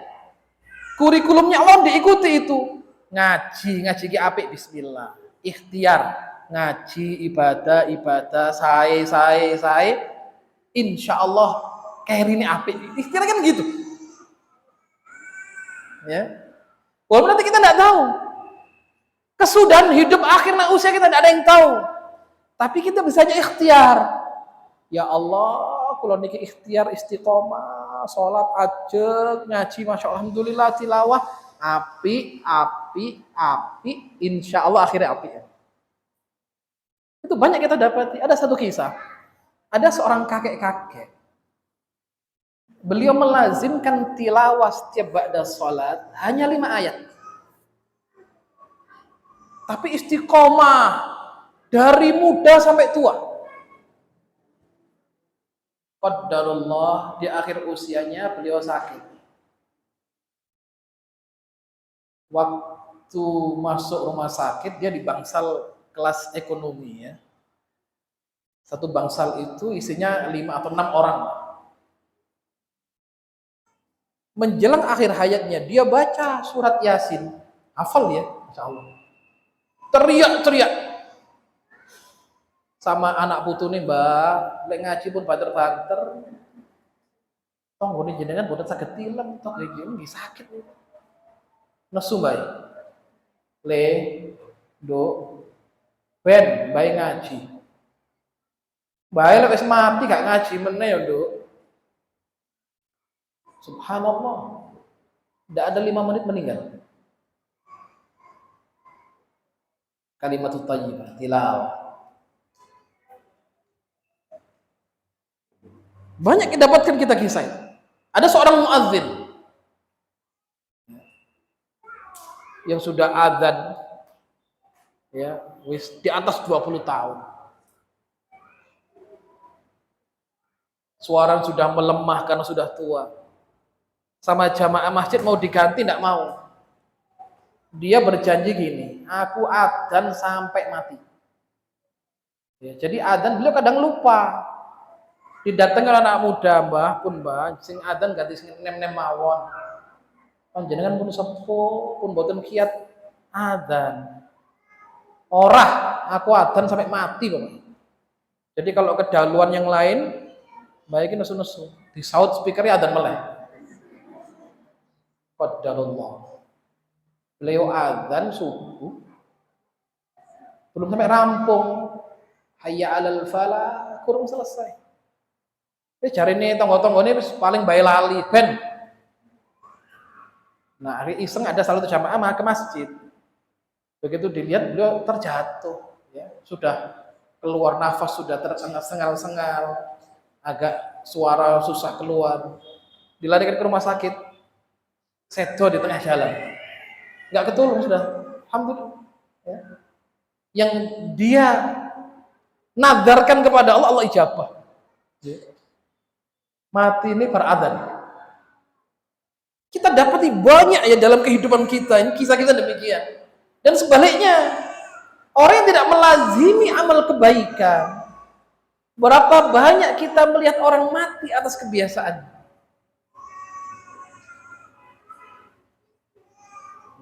kurikulumnya Allah diikuti itu. Ngaji ki apik bismillah. Ikhtiar, ngaji ibadah, sae. Insya Allah kayak ini apik. Ikhtiar kan gitu. Ya. Walaupun nanti kita tidak tahu. Kesudahan hidup akhirnya usia kita tidak ada yang tahu. Tapi kita bisa aja ikhtiar. Ya Allah, kalau niki ikhtiar istiqomah, sholat aja, ngaji, masya Allah, alhamdulillah, tilawah, api, insya Allah akhirnya api. Itu banyak kita dapati. Ada satu kisah, ada seorang kakek-kakek. Beliau melazimkan tilawah setiap ba'da sholat hanya 5 ayat. Tapi istiqomah dari muda sampai tua. Qadarullah, di akhir usianya beliau sakit. Waktu masuk rumah sakit dia di bangsal kelas ekonomi ya. Satu bangsal itu isinya 5 atau 6 orang. Menjelang akhir hayatnya dia baca surat Yasin. Hafal ya, insyaallah. Teriak-teriak. Sama anak putu nih mbak, lek ngaji pun banter-banter. Toh ngene jenengan boten saged tilem, toh nggih sakit. Nesu bae. Le, do, ben bae ngaji. Bae lek wis mati gak ngaji meneh ya, Nduk. Subhanallah. Tidak ada 5 menit meninggal. Kalimatut thayyibah, tilawah. Banyak didapatkan kita kisah. Ada seorang muadzin yang sudah adzan ya, wis di atas 20 tahun. Suara sudah melemah karena sudah tua. Sama jamaah masjid mau diganti tidak mau. Dia berjanji gini, aku adzan sampai mati. Ya, jadi adzan beliau kadang lupa. Didatengkan anak muda, mbah pun mbah, sing adzan ganti sing nem-nem mawon. Panjenengan pun sepuh, pun boten kiat adzan. Orah, aku adzan sampai mati kok. Jadi kalau kedaluan yang lain, baikin nesu-nesu. Di saut speakernya adzan meleh. Qadarullah. Beliau adzan subuh, belum sampai rampung. Hayya 'alal falah, kurang selesai. Jari ini tonggo-tonggo ini paling baik lali ben. Nah hari iseng ada salah satu jamaah ke masjid. Begitu dilihat beliau terjatuh, ya sudah keluar nafas, sudah tersengal-sengal, agak suara susah keluar. Dilarikan ke rumah sakit, sedo di tengah jalan, nggak ketulung sudah. Alhamdulillah. Ya. Yang dia nadarkan kepada Allah, Allah ijabah. Ya. Mati ini beradzan. Kita dapati banyak ya dalam kehidupan kita, ini kisah-kisah demikian. Dan sebaliknya, orang yang tidak melazimi amal kebaikan, berapa banyak kita melihat orang mati atas kebiasaan.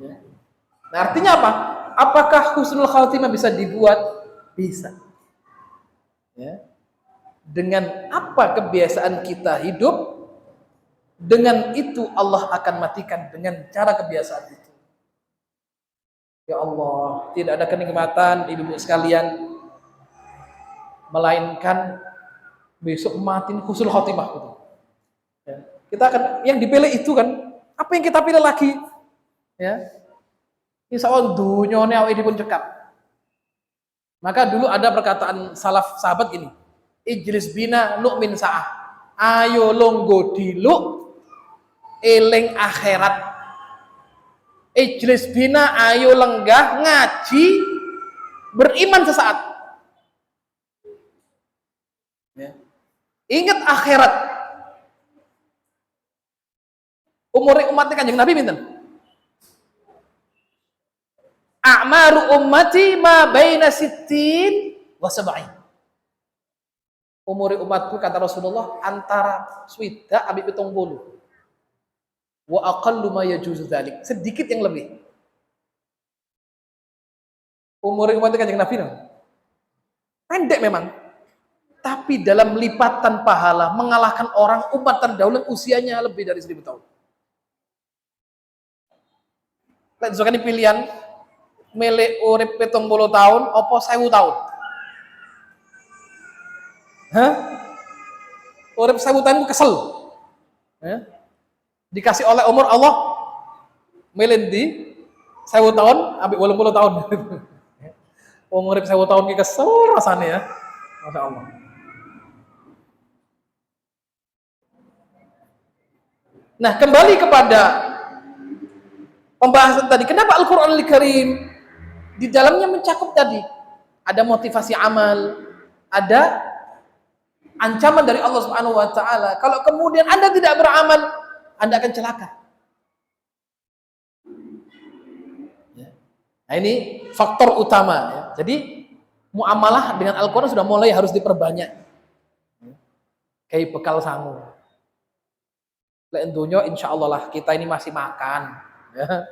Ya. Nah, artinya apa? Apakah husnul khatimah bisa dibuat? Bisa. Ya. Dengan apa kebiasaan kita hidup, dengan itu Allah akan matikan dengan cara kebiasaan itu. Ya Allah, tidak ada kenikmatan ibu-ibu sekalian melainkan besok mati husnul khotimah itu. Ya. Kita akan yang dipilih itu kan, apa yang kita pilih lagi? Ya. Insya Allah dunyone awake dipun cekap. Maka dulu ada perkataan salaf sahabat gini, ijlis bina nu'min sa'ah. Ayo longgo diluk eling akhirat. Ijlis bina ayo lenggah ngaji beriman sesaat. Ya. Ingat akhirat. Umure umatnya Kanjeng Nabi pinten? A'maru ummati ma baina sittin wa sab'in. Umur umatku kata Rasulullah antara swida ambil 70. Wa aqallu ma yajuzu dzalik. Sedikit yang lebih. Umur umat Kanjeng Nabi pendek memang. Tapi dalam lipatan pahala mengalahkan orang umat terdahulu usianya lebih dari 1000 tahun. Lek ini pilihan milih urip 70 tahun apa 1000 tahun? Hah? Urip 1000 tahun kesel. Ya? Dikasih oleh umur Allah milih di 1000 tahun ambil 80 tahun. Umur 1000 tahun ki kesel rasanya ya. Masya Allah. Nah, kembali kepada pembahasan tadi. Kenapa Al-Qur'anul Karim di dalamnya mencakup tadi? Ada motivasi amal, ada ancaman dari Allah Subhanahu wa taala. Kalau kemudian Anda tidak beramal, Anda akan celaka. Nah, ini faktor utama ya. Jadi muamalah dengan Al-Qur'an sudah mulai harus diperbanyak. Kayak bekal sangu. Lek dunya insyaallah lah kita ini masih makan ya.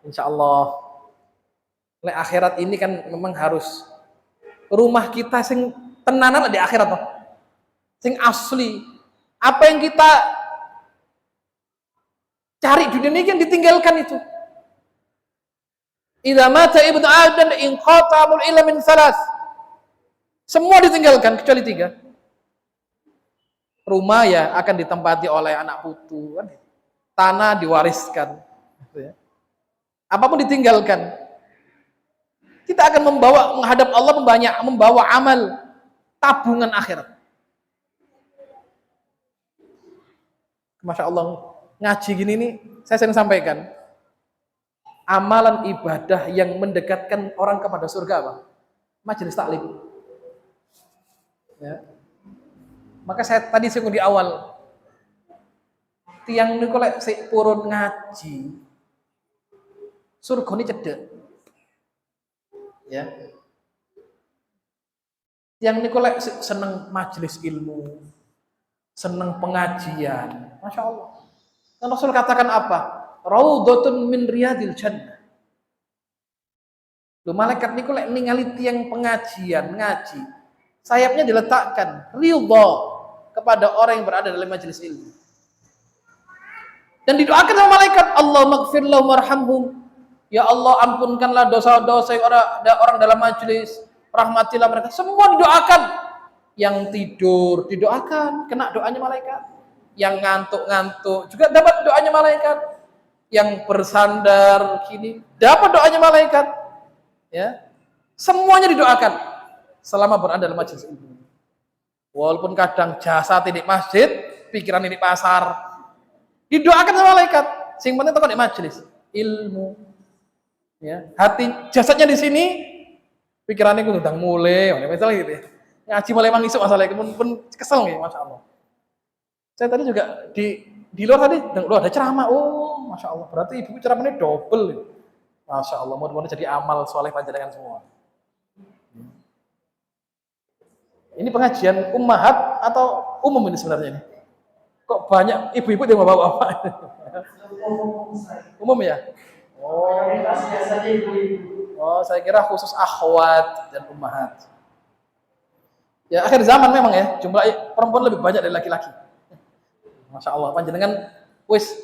Insyaallah. Lek akhirat ini kan memang harus rumah kita sing tenanan di akhirat toh. Sing asli. Apa yang kita cari dunia ini yang ditinggalkan itu. Idza mata ibnu Adam inqata illa min salas. Semua ditinggalkan kecuali 3. Rumah ya akan ditempati oleh anak putu, kan? Tanah diwariskan, gitu ya. Apapun ditinggalkan. Kita akan menghadap Allah membawa amal tabungan akhirat. Masya Allah, ngaji gini nih, saya sering sampaikan. Amalan ibadah yang mendekatkan orang kepada surga apa? Majelis taklim. Ya. Maka saya tadi singgung di awal, tiang niku lek sik purun ngaji, surgane cedhek. Ya. Tiang niku lek seneng majelis ilmu, seneng pengajian, masya Allah. Dan Rasul katakan apa? Raudhatun min riyadil jannah. Lho malaikat niku lek ningali tiang pengajian, ngaji, sayapnya diletakkan ridha kepada orang yang berada dalam majelis ilmu. Dan didoakan sama malaikat, Allah maghfir lahum warhamhum. Ya Allah ampunkanlah dosa-dosa orang dalam majelis, rahmatilah mereka. Semua didoakan. Yang tidur didoakan, kena doanya malaikat. Yang ngantuk-ngantuk juga dapat doanya malaikat. Yang bersandar kini dapat doanya malaikat. Ya. Semuanya didoakan selama berada dalam majelis ilmu. Walaupun kadang jasa di masjid, pikiran di pasar, didoakan sama malaikat. Sing penting tekan di majelis ilmu. Ya, hati jasadnya di sini, pikirannya kudu ndang mulai, misalnya gitu ya. Ngaji mulai mangisuk masalahnya, pun kesel nih, masya Allah. Saya tadi juga di luar tadi, ada ceramah. Oh, masya Allah. Berarti ibu ceramahnya double. Masya Allah. Mudah-mudahan jadi amal soleh panjenengan semua. Ini pengajian ummahat atau umum ini sebenarnya ini? Kok banyak ibu-ibu yang bawa apa? Umum ya? Oh, saya kira khusus akhwat dan ummahat. Ya akhir zaman memang ya, jumlah perempuan lebih banyak dari laki-laki. Masya Allah, panjenengan wis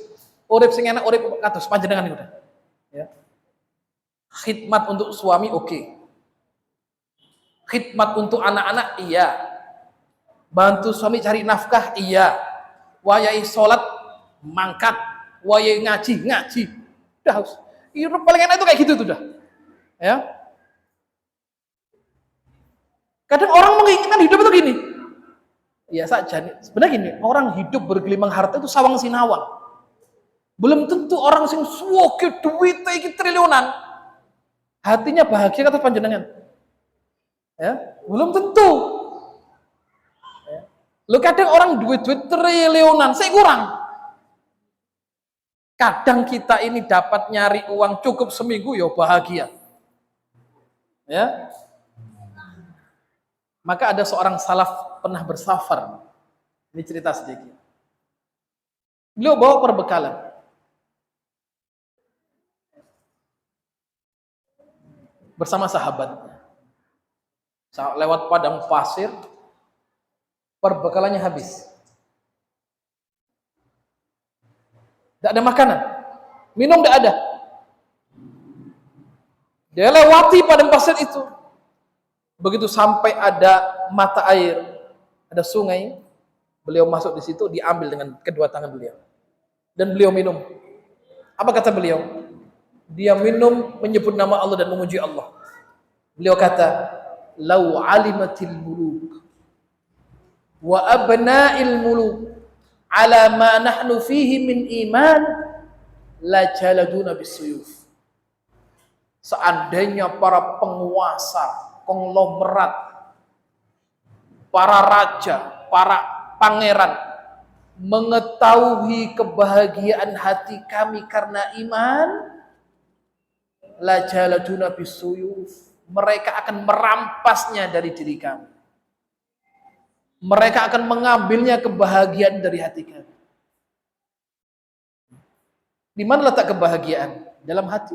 urip sing enak urip kados panjenengan udah. Ya. Khidmat untuk suami oke. Khidmat untuk anak-anak iya. Bantu suami cari nafkah iya. Wayai sholat mangkat, wayai ngaji. Udah harus. Paling enak itu kayak gitu tuh dah. Ya. Kadang orang menginginkan hidup itu gini. Ya saja nih. Sebenarnya gini, orang hidup bergelimang harta itu sawang sinawang. Belum tentu orang sing suwoge duit iki triliunan hatinya bahagia kata panjenengan. Ya, belum tentu. Ya. Lu kadang orang duit-duit triliunan, saya kurang. Kadang kita ini dapat nyari uang cukup seminggu, ya bahagia. Ya. Maka ada seorang salaf pernah bersafar. Ini cerita sedikit. Beliau bawa perbekalan. bersama sahabatnya. Lewat padang pasir, perbekalannya habis. Tidak ada makanan, minum tidak ada. Dia lewati padang pasir itu. Begitu sampai ada mata air, ada sungai, beliau masuk di situ, diambil dengan kedua tangan beliau. Dan beliau minum. Apa kata beliau? Dia minum menyebut nama Allah dan memuji Allah. Beliau kata, "Lau alimatil muluk wa abna'il muluk ala ma nahnu fihi min iman la jaladuna bisuyuf." Seandainya para penguasa, konglomerat, para raja, para pangeran mengetahui kebahagiaan hati kami karena iman, la jaladuna bisuyuf, mereka akan merampasnya dari diri kami. Mereka akan mengambilnya kebahagiaan dari hati kami. Di mana letak kebahagiaan? Dalam hati.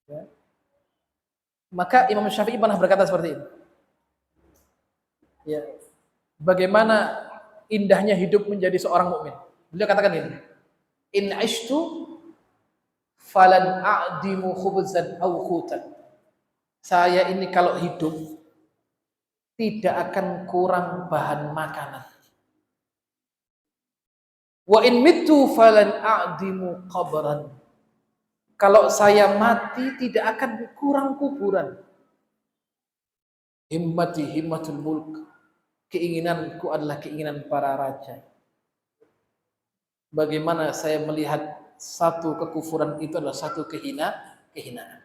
Ya. Maka Imam Syafi'i pernah berkata seperti ini. Ya. Bagaimana indahnya hidup menjadi seorang mukmin. Beliau katakan ini. In ishtu falan a'dimu khubzan aw khutan. Saya ini kalau hidup tidak akan kurang bahan makanan. Wa in mittu falan a'dimu qabran. Kalau saya mati tidak akan kurang kuburan. Himmati himmatul mulk. Keinginanku adalah keinginan para raja. Bagaimana saya melihat satu kekufuran itu adalah satu kehinaan.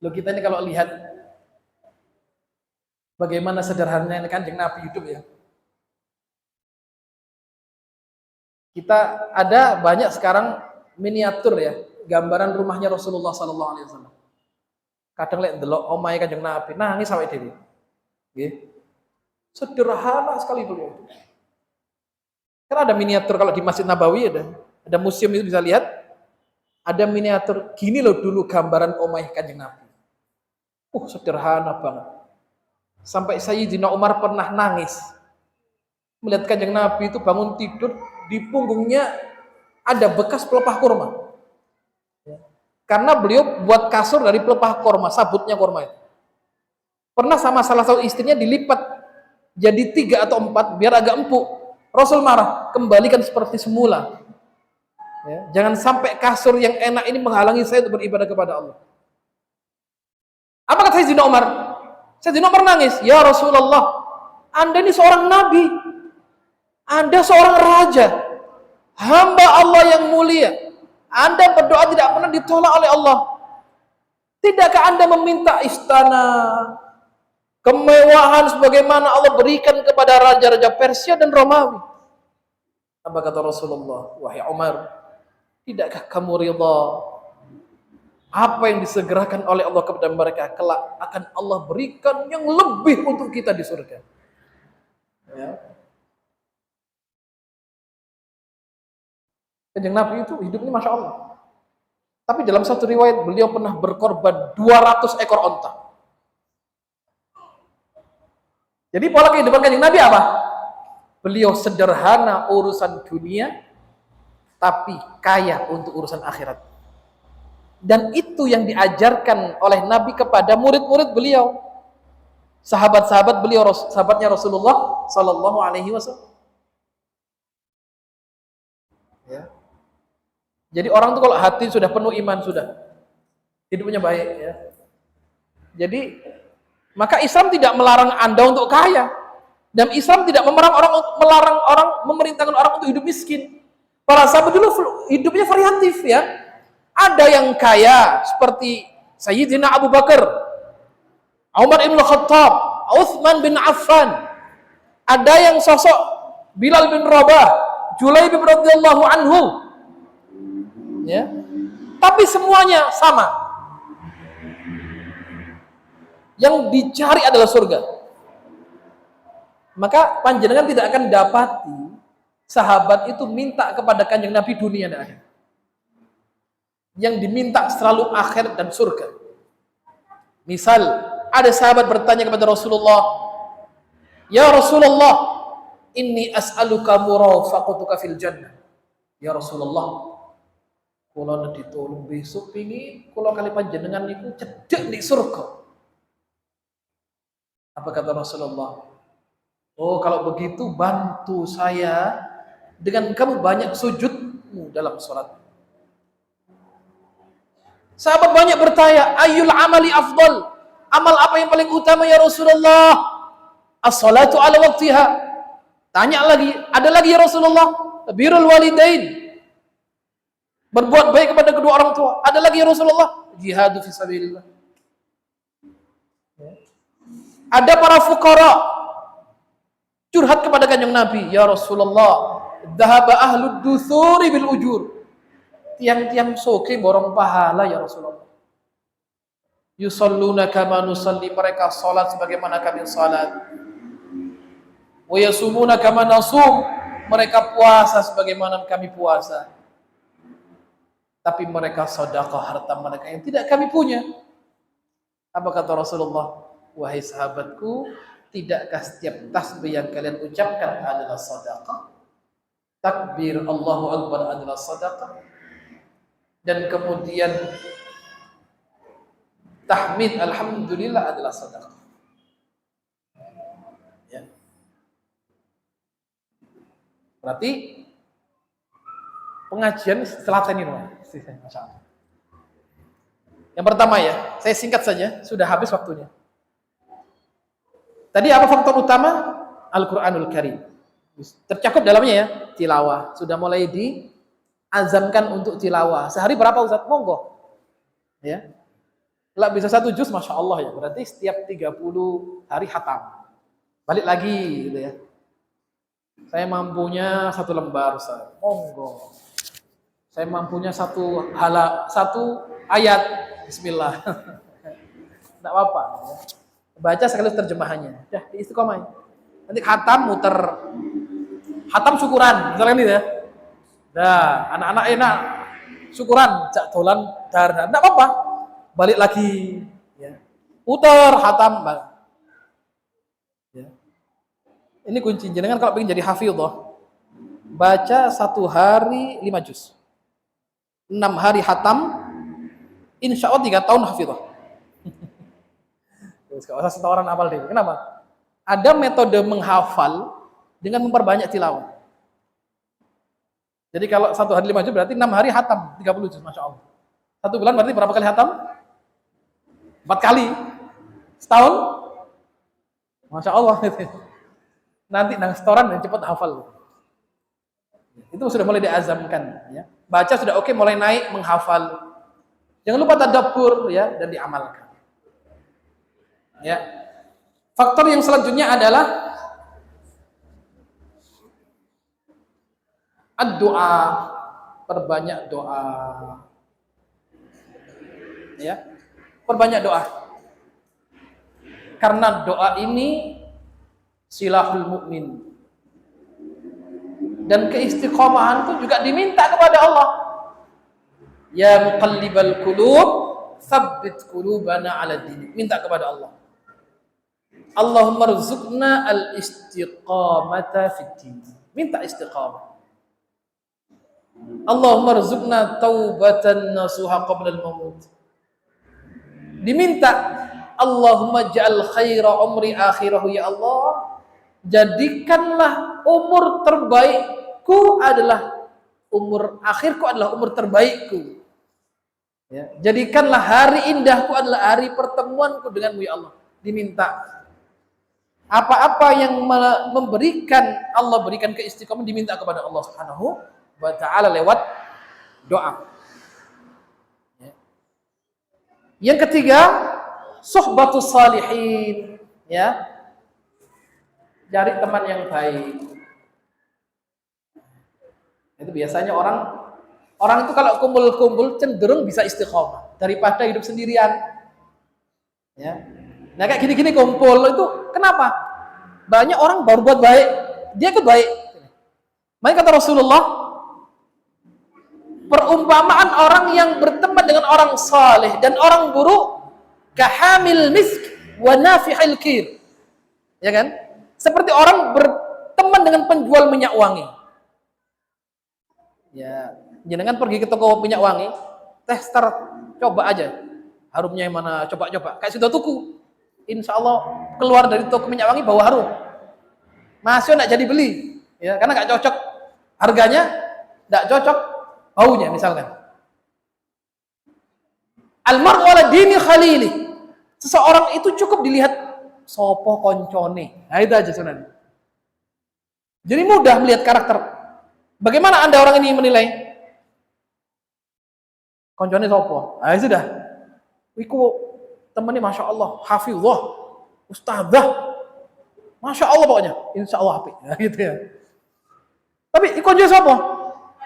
Loh, kita ini kalau lihat bagaimana sederhananya Kanjeng Nabi hidup ya. Kita ada banyak sekarang miniatur ya, gambaran rumahnya Rasulullah sallallahu alaihi wasallam. Kadang lek ndelok omahe Kanjeng Nabi, nangis sampai dhewe. Nggih. Sederhana sekali beliau. Kan ada miniatur kalau di Masjid Nabawi ada museum itu bisa lihat. Ada miniatur gini loh dulu gambaran omahe Kanjeng Nabi. Sederhana banget. Sampai Sayyidina Umar pernah nangis melihat Kanjeng Nabi itu bangun tidur, di punggungnya ada bekas pelepah kurma. Karena beliau buat kasur dari pelepah kurma, sabutnya kurma itu. Pernah sama salah satu istrinya dilipat jadi 3 atau 4 biar agak empuk. Rasul marah, kembalikan seperti semula. Ya, jangan sampai kasur yang enak ini menghalangi saya untuk beribadah kepada Allah. Apa kata Sayyidina Umar? Sayyidina Umar nangis, "Ya Rasulullah, Anda ini seorang nabi. Anda seorang raja, hamba Allah yang mulia. Anda berdoa tidak pernah ditolak oleh Allah. Tidakkah Anda meminta istana, kemewahan sebagaimana Allah berikan kepada raja-raja Persia dan Romawi?" Apa kata Rasulullah? "Wahai Umar, tidakkah kamu ridha apa yang disegerakan oleh Allah kepada mereka? Kelak akan Allah berikan yang lebih untuk kita di surga." Ya. Kanjeng Nabi itu hidupnya Masya Allah. Tapi dalam satu riwayat beliau pernah berkorban 200 ekor onta. Jadi pola kehidupan Kanjeng Nabi apa? Beliau sederhana urusan dunia, tapi kaya untuk urusan akhirat. Dan itu yang diajarkan oleh Nabi kepada murid-murid beliau, sahabat-sahabat beliau, sahabatnya Rasulullah Sallallahu Alaihi Wasallam. Ya. Jadi orang itu kalau hati sudah penuh iman, sudah hidupnya baik ya. Jadi maka Islam tidak melarang Anda untuk kaya, dan Islam tidak melarang orang memerintahkan orang untuk hidup miskin. Para sahabat dulu hidupnya variatif ya. Ada yang kaya seperti Sayyidina Abu Bakar, Umar ibn Khattab, Uthman bin Affan. Ada yang sosok Bilal bin Rabah, Julaib bin radhiyallahu anhu. Ya. Tapi semuanya sama. Yang dicari adalah surga. Maka panjenengan tidak akan dapati sahabat itu minta kepada Kanjeng Nabi dunia dan akhirat. yang diminta selalu akhirat dan surga. Misal, ada sahabat bertanya kepada Rasulullah, "Ya Rasulullah, inni as'aluka murafaqatuka fil jannah." Ya Rasulullah, kula ditolong besok pingin kula kali panjenengan niku cedhek di surga. Apa kata Rasulullah? Oh, kalau begitu bantu saya dengan kamu banyak sujudmu dalam salat. Sahabat banyak bertanya, "Ayyul amali afdal?" Amal apa yang paling utama ya Rasulullah? As-salatu ala waqtiha. Tanya lagi, ada lagi ya Rasulullah? Birrul walidain. Berbuat baik kepada kedua orang tua. Ada lagi ya Rasulullah? Jihadu fi sabilillah. Ada para fuqara curhat kepada Kanjeng Nabi, "Ya Rasulullah, dhahaba ahlud duthuri bil ujur." Tiang-tiang soke borong pahala ya Rasulullah. Yusalluna kama nusalli, mereka salat sebagaimana kami salat. Wa yasumuna kama nasum, mereka puasa sebagaimana kami puasa. Tapi mereka sedekah harta mereka yang tidak kami punya. Apa kata Rasulullah? Wahai sahabatku, tidakkah setiap tasbih yang kalian ucapkan adalah sedekah? Takbir Allahu Akbar adalah sedekah. Dan kemudian tahmid alhamdulillah adalah sedekah. Ya. Berarti pengajian telaten ini, Masya Allah. Yang pertama ya, saya singkat saja, sudah habis waktunya. Tadi apa faktor utama? Al-Quranul Karim. Tercakup dalamnya ya, tilawah. Sudah mulai diazamkan untuk tilawah. Sehari berapa Ustaz? Monggo. Ya. Lah bisa 1 juz, Masya Allah ya. Berarti setiap 30 hari khatam. Balik lagi gitu ya. Saya mampunya 1 lembar Ustaz. Monggo. Saya mampunya 1 ayat. Bismillah. Enggak apa-apa ya. Baca sekaligus terjemahannya. Dah, di istiqomah. Nanti khatam muter. Khatam syukuran, misalnya ini ya. Dah, anak-anak enak syukuran, jak dolan dar. Enggak apa-apa. Balik lagi ya. Putar khatam. Ya. Ini kunci jenengan kalau pengen jadi hafidhah. Baca 1 hari 5 juz. 6 hari khatam. Insya Allah 3 tahun hafidhah. Terus kalau setoran hafal deh. Kenapa? Ada metode menghafal dengan memperbanyak tilawah. Jadi kalau 1 hari 5 juz berarti 6 hari khatam 30 juz, Masya Allah. 1 bulan berarti berapa kali khatam? 4 kali. Setahun? Masya Allah. Nanti nang setoran dan cepat hafal. Itu sudah mulai diazamkan. Ya. Baca sudah oke, mulai naik menghafal. Jangan lupa tadabbur ya dan diamalkan. Ya. Faktor yang selanjutnya adalah ad-doa, perbanyak doa. Ya. Perbanyak doa. Karena doa ini silahul mukmin. Dan keistiqomahan itu juga diminta kepada Allah. Ya muqallibal qulub, tsabbit qulubana 'ala din. Minta kepada Allah. Allahumma rzuqna al-istiqamata fid din. Minta istiqamah. Allahumma rzuqna taubatan nasuha qabla al-maut. Diminta Allahumma ja'al khaira umri akhirahu ya Allah. Jadikanlah umur terbaikku adalah umur akhirku adalah umur terbaikku. Ya, jadikanlah hari indahku adalah hari pertemuanku denganmu ya Allah. Diminta. Apa-apa yang memberikan Allah berikan keistiqomahan diminta kepada Allah Subhanahu wa taala lewat doa. Ya. Yang ketiga, suhbatus salihin, ya. Cari teman yang baik. Itu biasanya orang itu kalau kumpul-kumpul cenderung bisa istiqomah daripada hidup sendirian. Ya. Nah kayak gini-gini kumpul itu kenapa? Banyak orang baru buat baik, dia ikut baik. Makanya kata Rasulullah, Perumpamaan orang yang berteman dengan orang saleh dan orang buruk kahamil misk wa nafihil kir. Ya kan? Seperti orang berteman dengan penjual minyak wangi. Ya, jenengan pergi ke toko minyak wangi, tester, coba aja. Harumnya yang mana? Coba-coba. Kayak sudah tuku. Insya Allah keluar dari toko minyak wangi bawa harum. Masih enggak jadi beli. Ya, karena enggak cocok. Harganya enggak cocok baunya misalkan. Al-mar'u ala dini khalili. Seseorang itu cukup dilihat sopo koncone. Nah itu aja sebenarnya. Jadi mudah melihat karakter. Bagaimana Anda orang ini menilai? Koncone sopo? Nah sudah. Iku temannya Masya Allah, hafizah, ustadzah. Masya Allah pokoknya. Insya Allah apik. Nah, gitu ya. Tapi koncone sopo?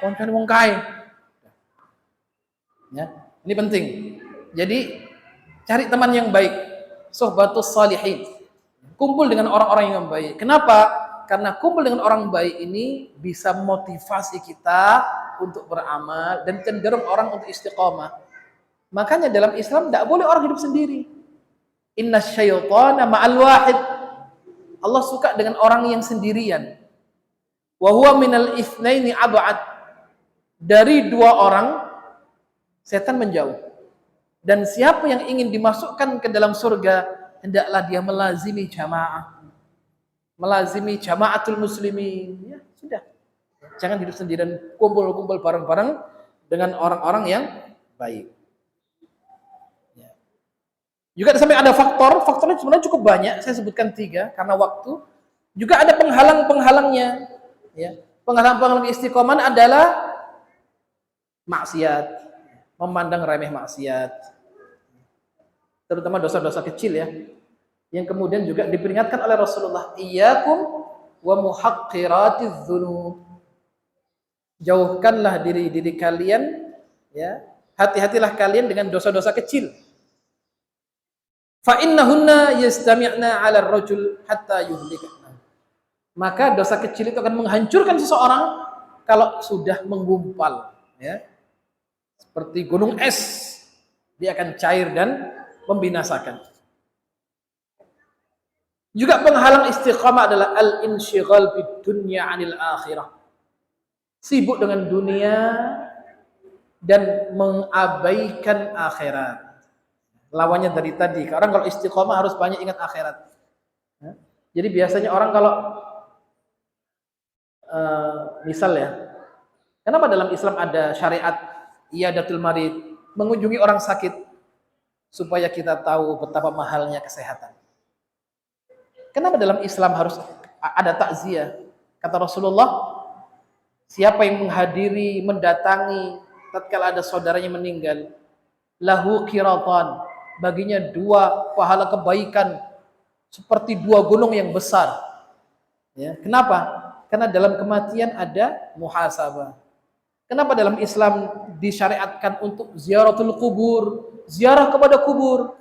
Koncone wong kae. Ya, ini penting. Jadi cari teman yang baik, sohbatus salihin. Kumpul dengan orang-orang yang baik. Kenapa? Karena kumpul dengan orang baik ini bisa motivasi kita untuk beramal dan cenderung orang untuk istiqomah. Makanya dalam Islam tidak boleh orang hidup sendiri. Inna syaitana ma'al wahid. Allah suka dengan orang yang sendirian. Wa huwa minal itsnaini ab'ad. Dari dua orang setan menjauh. Dan siapa yang ingin dimasukkan ke dalam surga, hendaklah dia melazimi jamaah. Melazimi jamaatul muslimin. Ya, sudah. Jangan hidup sendirian, kumpul-kumpul bareng-bareng dengan orang-orang yang baik. Ya. Juga sampai ada faktornya sebenarnya cukup banyak. Saya sebutkan 3 karena waktu. Juga ada penghalang-penghalangnya. Ya. Penghalang-penghalang istiqomah adalah maksiat, memandang remeh maksiat, terutama dosa-dosa kecil ya, yang kemudian juga diperingatkan oleh Rasulullah, iyyakum wa muhaqqiratiz dzunub. Jauhkanlah diri kalian, ya, hati-hatilah kalian dengan dosa-dosa kecil. Fa innahunna yastami'na 'ala ar-rajul hatta yuhlikana. Maka dosa kecil itu akan menghancurkan seseorang kalau sudah menggumpal, ya. Seperti gunung es, dia akan cair dan membinasakan. Juga penghalang istiqamah adalah al-insyighal bid dunya 'anil akhirah. Sibuk dengan dunia dan mengabaikan akhirat. Lawannya dari tadi, orang kalau istiqamah harus banyak ingat akhirat. Jadi biasanya orang kalau misal ya, kenapa dalam Islam ada syariat iyadatul marid, mengunjungi orang sakit supaya kita tahu betapa mahalnya kesehatan. Kenapa dalam Islam harus ada takziah? Kata Rasulullah, siapa yang menghadiri, mendatangi tatkala ada saudaranya meninggal, lahu qiratan, baginya 2 pahala kebaikan seperti 2 gunung yang besar. Ya, kenapa? Karena dalam kematian ada muhasabah. Kenapa dalam Islam disyariatkan untuk ziaratul kubur, ziarah kepada kubur?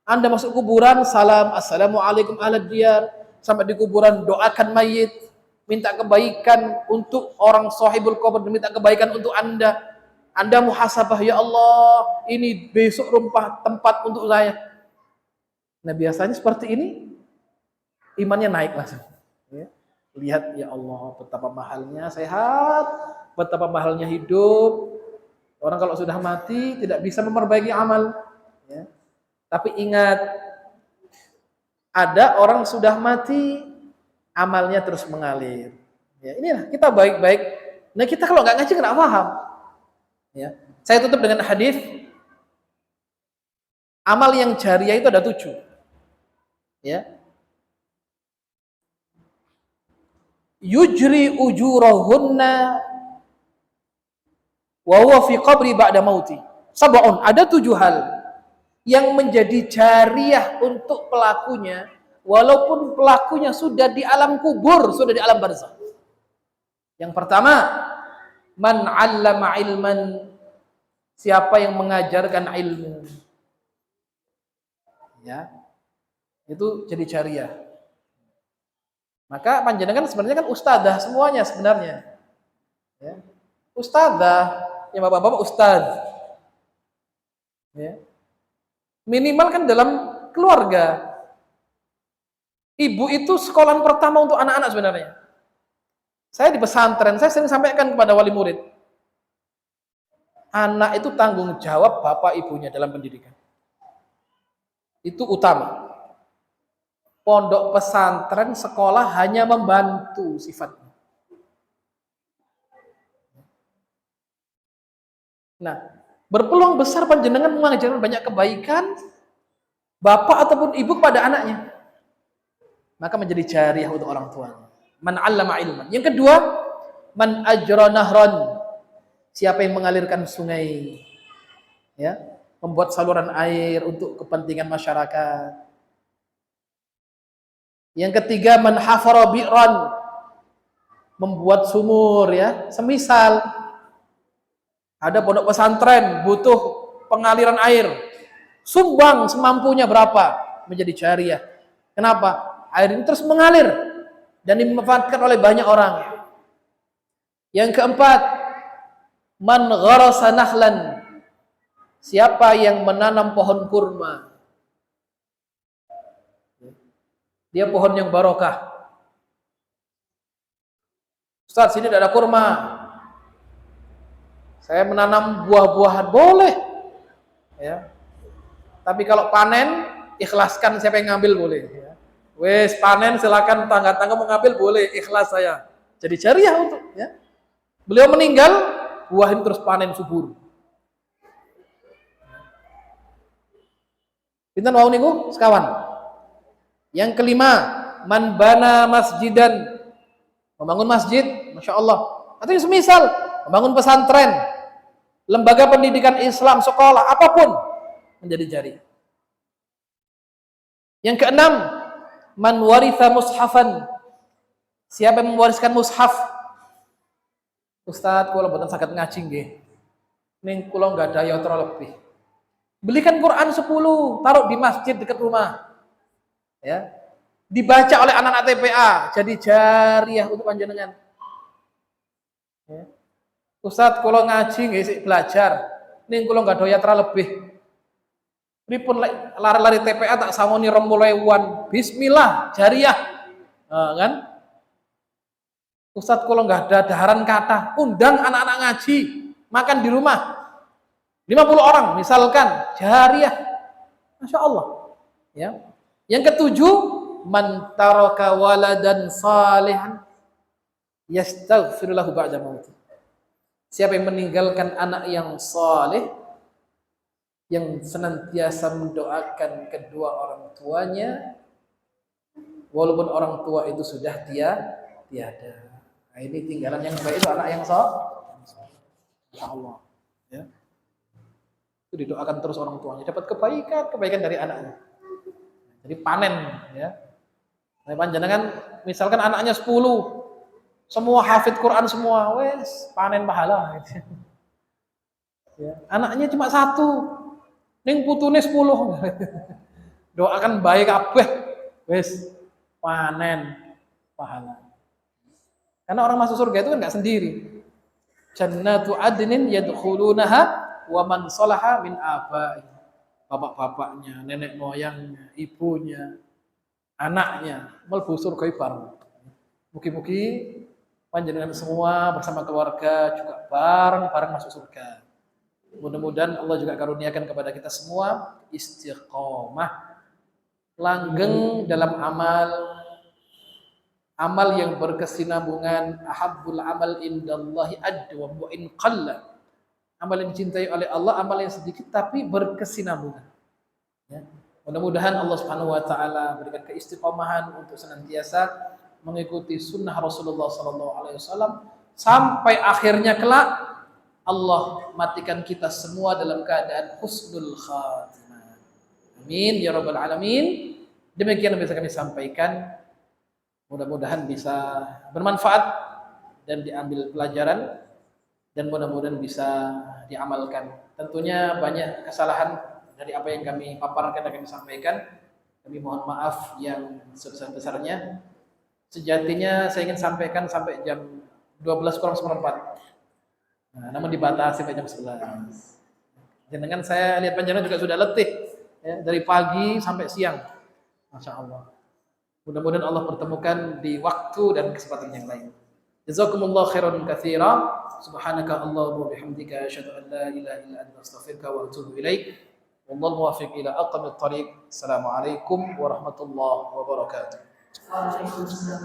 Anda masuk kuburan, salam, assalamualaikum ahlad diyar, sampai di kuburan doakan mayit, minta kebaikan untuk orang sahibul qabr, minta kebaikan untuk Anda. Anda muhasabah, ya Allah, ini besok tempat untuk saya. Nah biasanya seperti ini, imannya naik langsung. Ya. Lihat, ya Allah, betapa mahalnya sehat, betapa mahalnya hidup. Orang kalau sudah mati tidak bisa memperbaiki amal. Ya. Tapi ingat, ada orang sudah mati, amalnya terus mengalir. Ya, inilah kita baik-baik. Nah kita kalau nggak ngaji nggak paham. Ya. Saya tutup dengan hadis. Amal yang jariah itu ada 7. Ya. Yujri ujurahunna wa huwa fi qabri ba'da mauti. Sab'un, ada 7 hal yang menjadi jariah untuk pelakunya walaupun pelakunya sudah di alam kubur, sudah di alam barzakh. Yang pertama, man 'allama ilman, siapa yang mengajarkan ilmu. Ya. Itu jadi jariah. Maka panjenengan sebenarnya kan ustadzah semuanya sebenarnya. Ya. Ustadzah yang bapak-bapak ustaz. Ya. Minimal kan dalam keluarga. Ibu itu sekolah pertama untuk anak-anak sebenarnya. Saya di pesantren, saya sering sampaikan kepada wali murid. Anak itu tanggung jawab bapak ibunya dalam pendidikan. Itu utama. Pondok pesantren, sekolah hanya membantu sifatnya. Nah, berpeluang besar panjenengan mengajarkan banyak kebaikan bapak ataupun ibu kepada anaknya. Maka menjadi jariah untuk orang tuanya. Man 'allama ilman. Yang kedua, man ajra nahran. Siapa yang mengalirkan sungai, ya, membuat saluran air untuk kepentingan masyarakat. Yang ketiga, man hafara bi'ran, membuat sumur, ya. Semisal ada pondok pesantren butuh pengaliran air, sumbang semampunya berapa, menjadi jariah. Kenapa? Air ini terus mengalir dan dimanfaatkan oleh banyak orang. Yang keempat, man gharasa nahlan, siapa yang menanam pohon kurma. Dia pohon yang barokah. Ustaz, sini tidak ada kurma. Saya menanam buah-buahan, boleh. Ya. Tapi kalau panen, ikhlaskan siapa yang ngambil boleh. Ya. Wes panen silakan, tangga-tangga mau ngambil boleh, ikhlas saya. Jadi jariah untuk, ya. Beliau meninggal, buah ini terus panen subur. Pinten wau niku sekawan. Yang kelima, man bana masjidan, membangun masjid, masya Allah. Atau yang semisal, membangun pesantren, lembaga pendidikan Islam, sekolah, apapun, menjadi jariah. Yang keenam, man waritha mushafan, siapa yang mewariskan mushaf. Ustaz, kula mboten saged ngaji nggih. Ning kula enggak ada yatra lebih. Belikan Quran 10, taruh di masjid dekat rumah. Ya. Dibaca oleh anak-anak TPA, jadi jariah untuk panjenengan. Ya. Ustaz, kula ngaji nggih sik belajar. Ning kula enggak ada yatra lebih. Pripun lari-lari TPA tak sawoni 20.000-an. Bismillah, jariah. Nah, kan? Ustadz kalau nggak ada daharan kata, undang anak-anak ngaji, makan di rumah. 50 orang misalkan, jariah. Masya Allah. Ya. Yang ketujuh, man taraka waladan salihan yastaghfir lahu ba'da maut. Siapa yang meninggalkan anak yang saleh, yang senantiasa mendoakan kedua orang tuanya, walaupun orang tua itu sudah tiada. Nah, ini tinggalan yang baik itu anak yang Insya Allah, ya. Itu didoakan terus orang tuanya, dapat kebaikan dari anaknya. Jadi panen, ya. Nah, panjenengan misalkan anaknya 10, semua hafid Quran semua, wes panen pahala. Gitu. Ya. Anaknya cuma 1, ning putune 10. Doakan baik kabeh, wes panen pahala. Karena orang masuk surga itu kan nggak sendiri. Jannatu adnin yadkhulunaha wa man salaha min abai. Bapak-bapaknya, nenek moyangnya, ibunya, anaknya mlebu surga bareng. Mugi-mugi panjenengan semua bersama keluarga juga bareng-bareng masuk surga. Mudah-mudahan Allah juga karuniakan kepada kita semua istiqomah, langgeng dalam amal yang berkesinambungan. Ahabbul amal indallahi adwam wa in qalla. Amal yang dicintai oleh Allah, amal yang sedikit tapi berkesinambungan. Ya. Mudah-mudahan Allah Subhanahu wa taala berikan keistiqomahan untuk senantiasa mengikuti sunnah Rasulullah sallallahu alaihi wasallam sampai akhirnya kelak Allah matikan kita semua dalam keadaan husnul khatimah. Amin ya rabbal alamin. Demikian yang bisa kami sampaikan. Mudah-mudahan bisa bermanfaat dan diambil pelajaran dan mudah-mudahan bisa diamalkan. Tentunya banyak kesalahan dari apa yang kami paparkan dan kami sampaikan. Kami mohon maaf yang sebesar-besarnya. Sejatinya saya ingin sampaikan sampai jam 12 kurang seperempat. Nah, namun dibatasi sampai jam 11. Dengan saya lihat panjenengan juga sudah letih ya, dari pagi sampai siang. Masya Allah. Mudah-mudahan Allah pertemukan di waktu dan kesempatan yang lain. Jazakumullah khairan katsira. Subhanaka Allahumma bihamdika asyhadu an la ilaha illa anta astaghfiruka wa atubu ilaik. Wallahu muwaffiq ila aqwamit thariq. Assalamualaikum warahmatullahi wabarakatuh. Waalaikumsalam.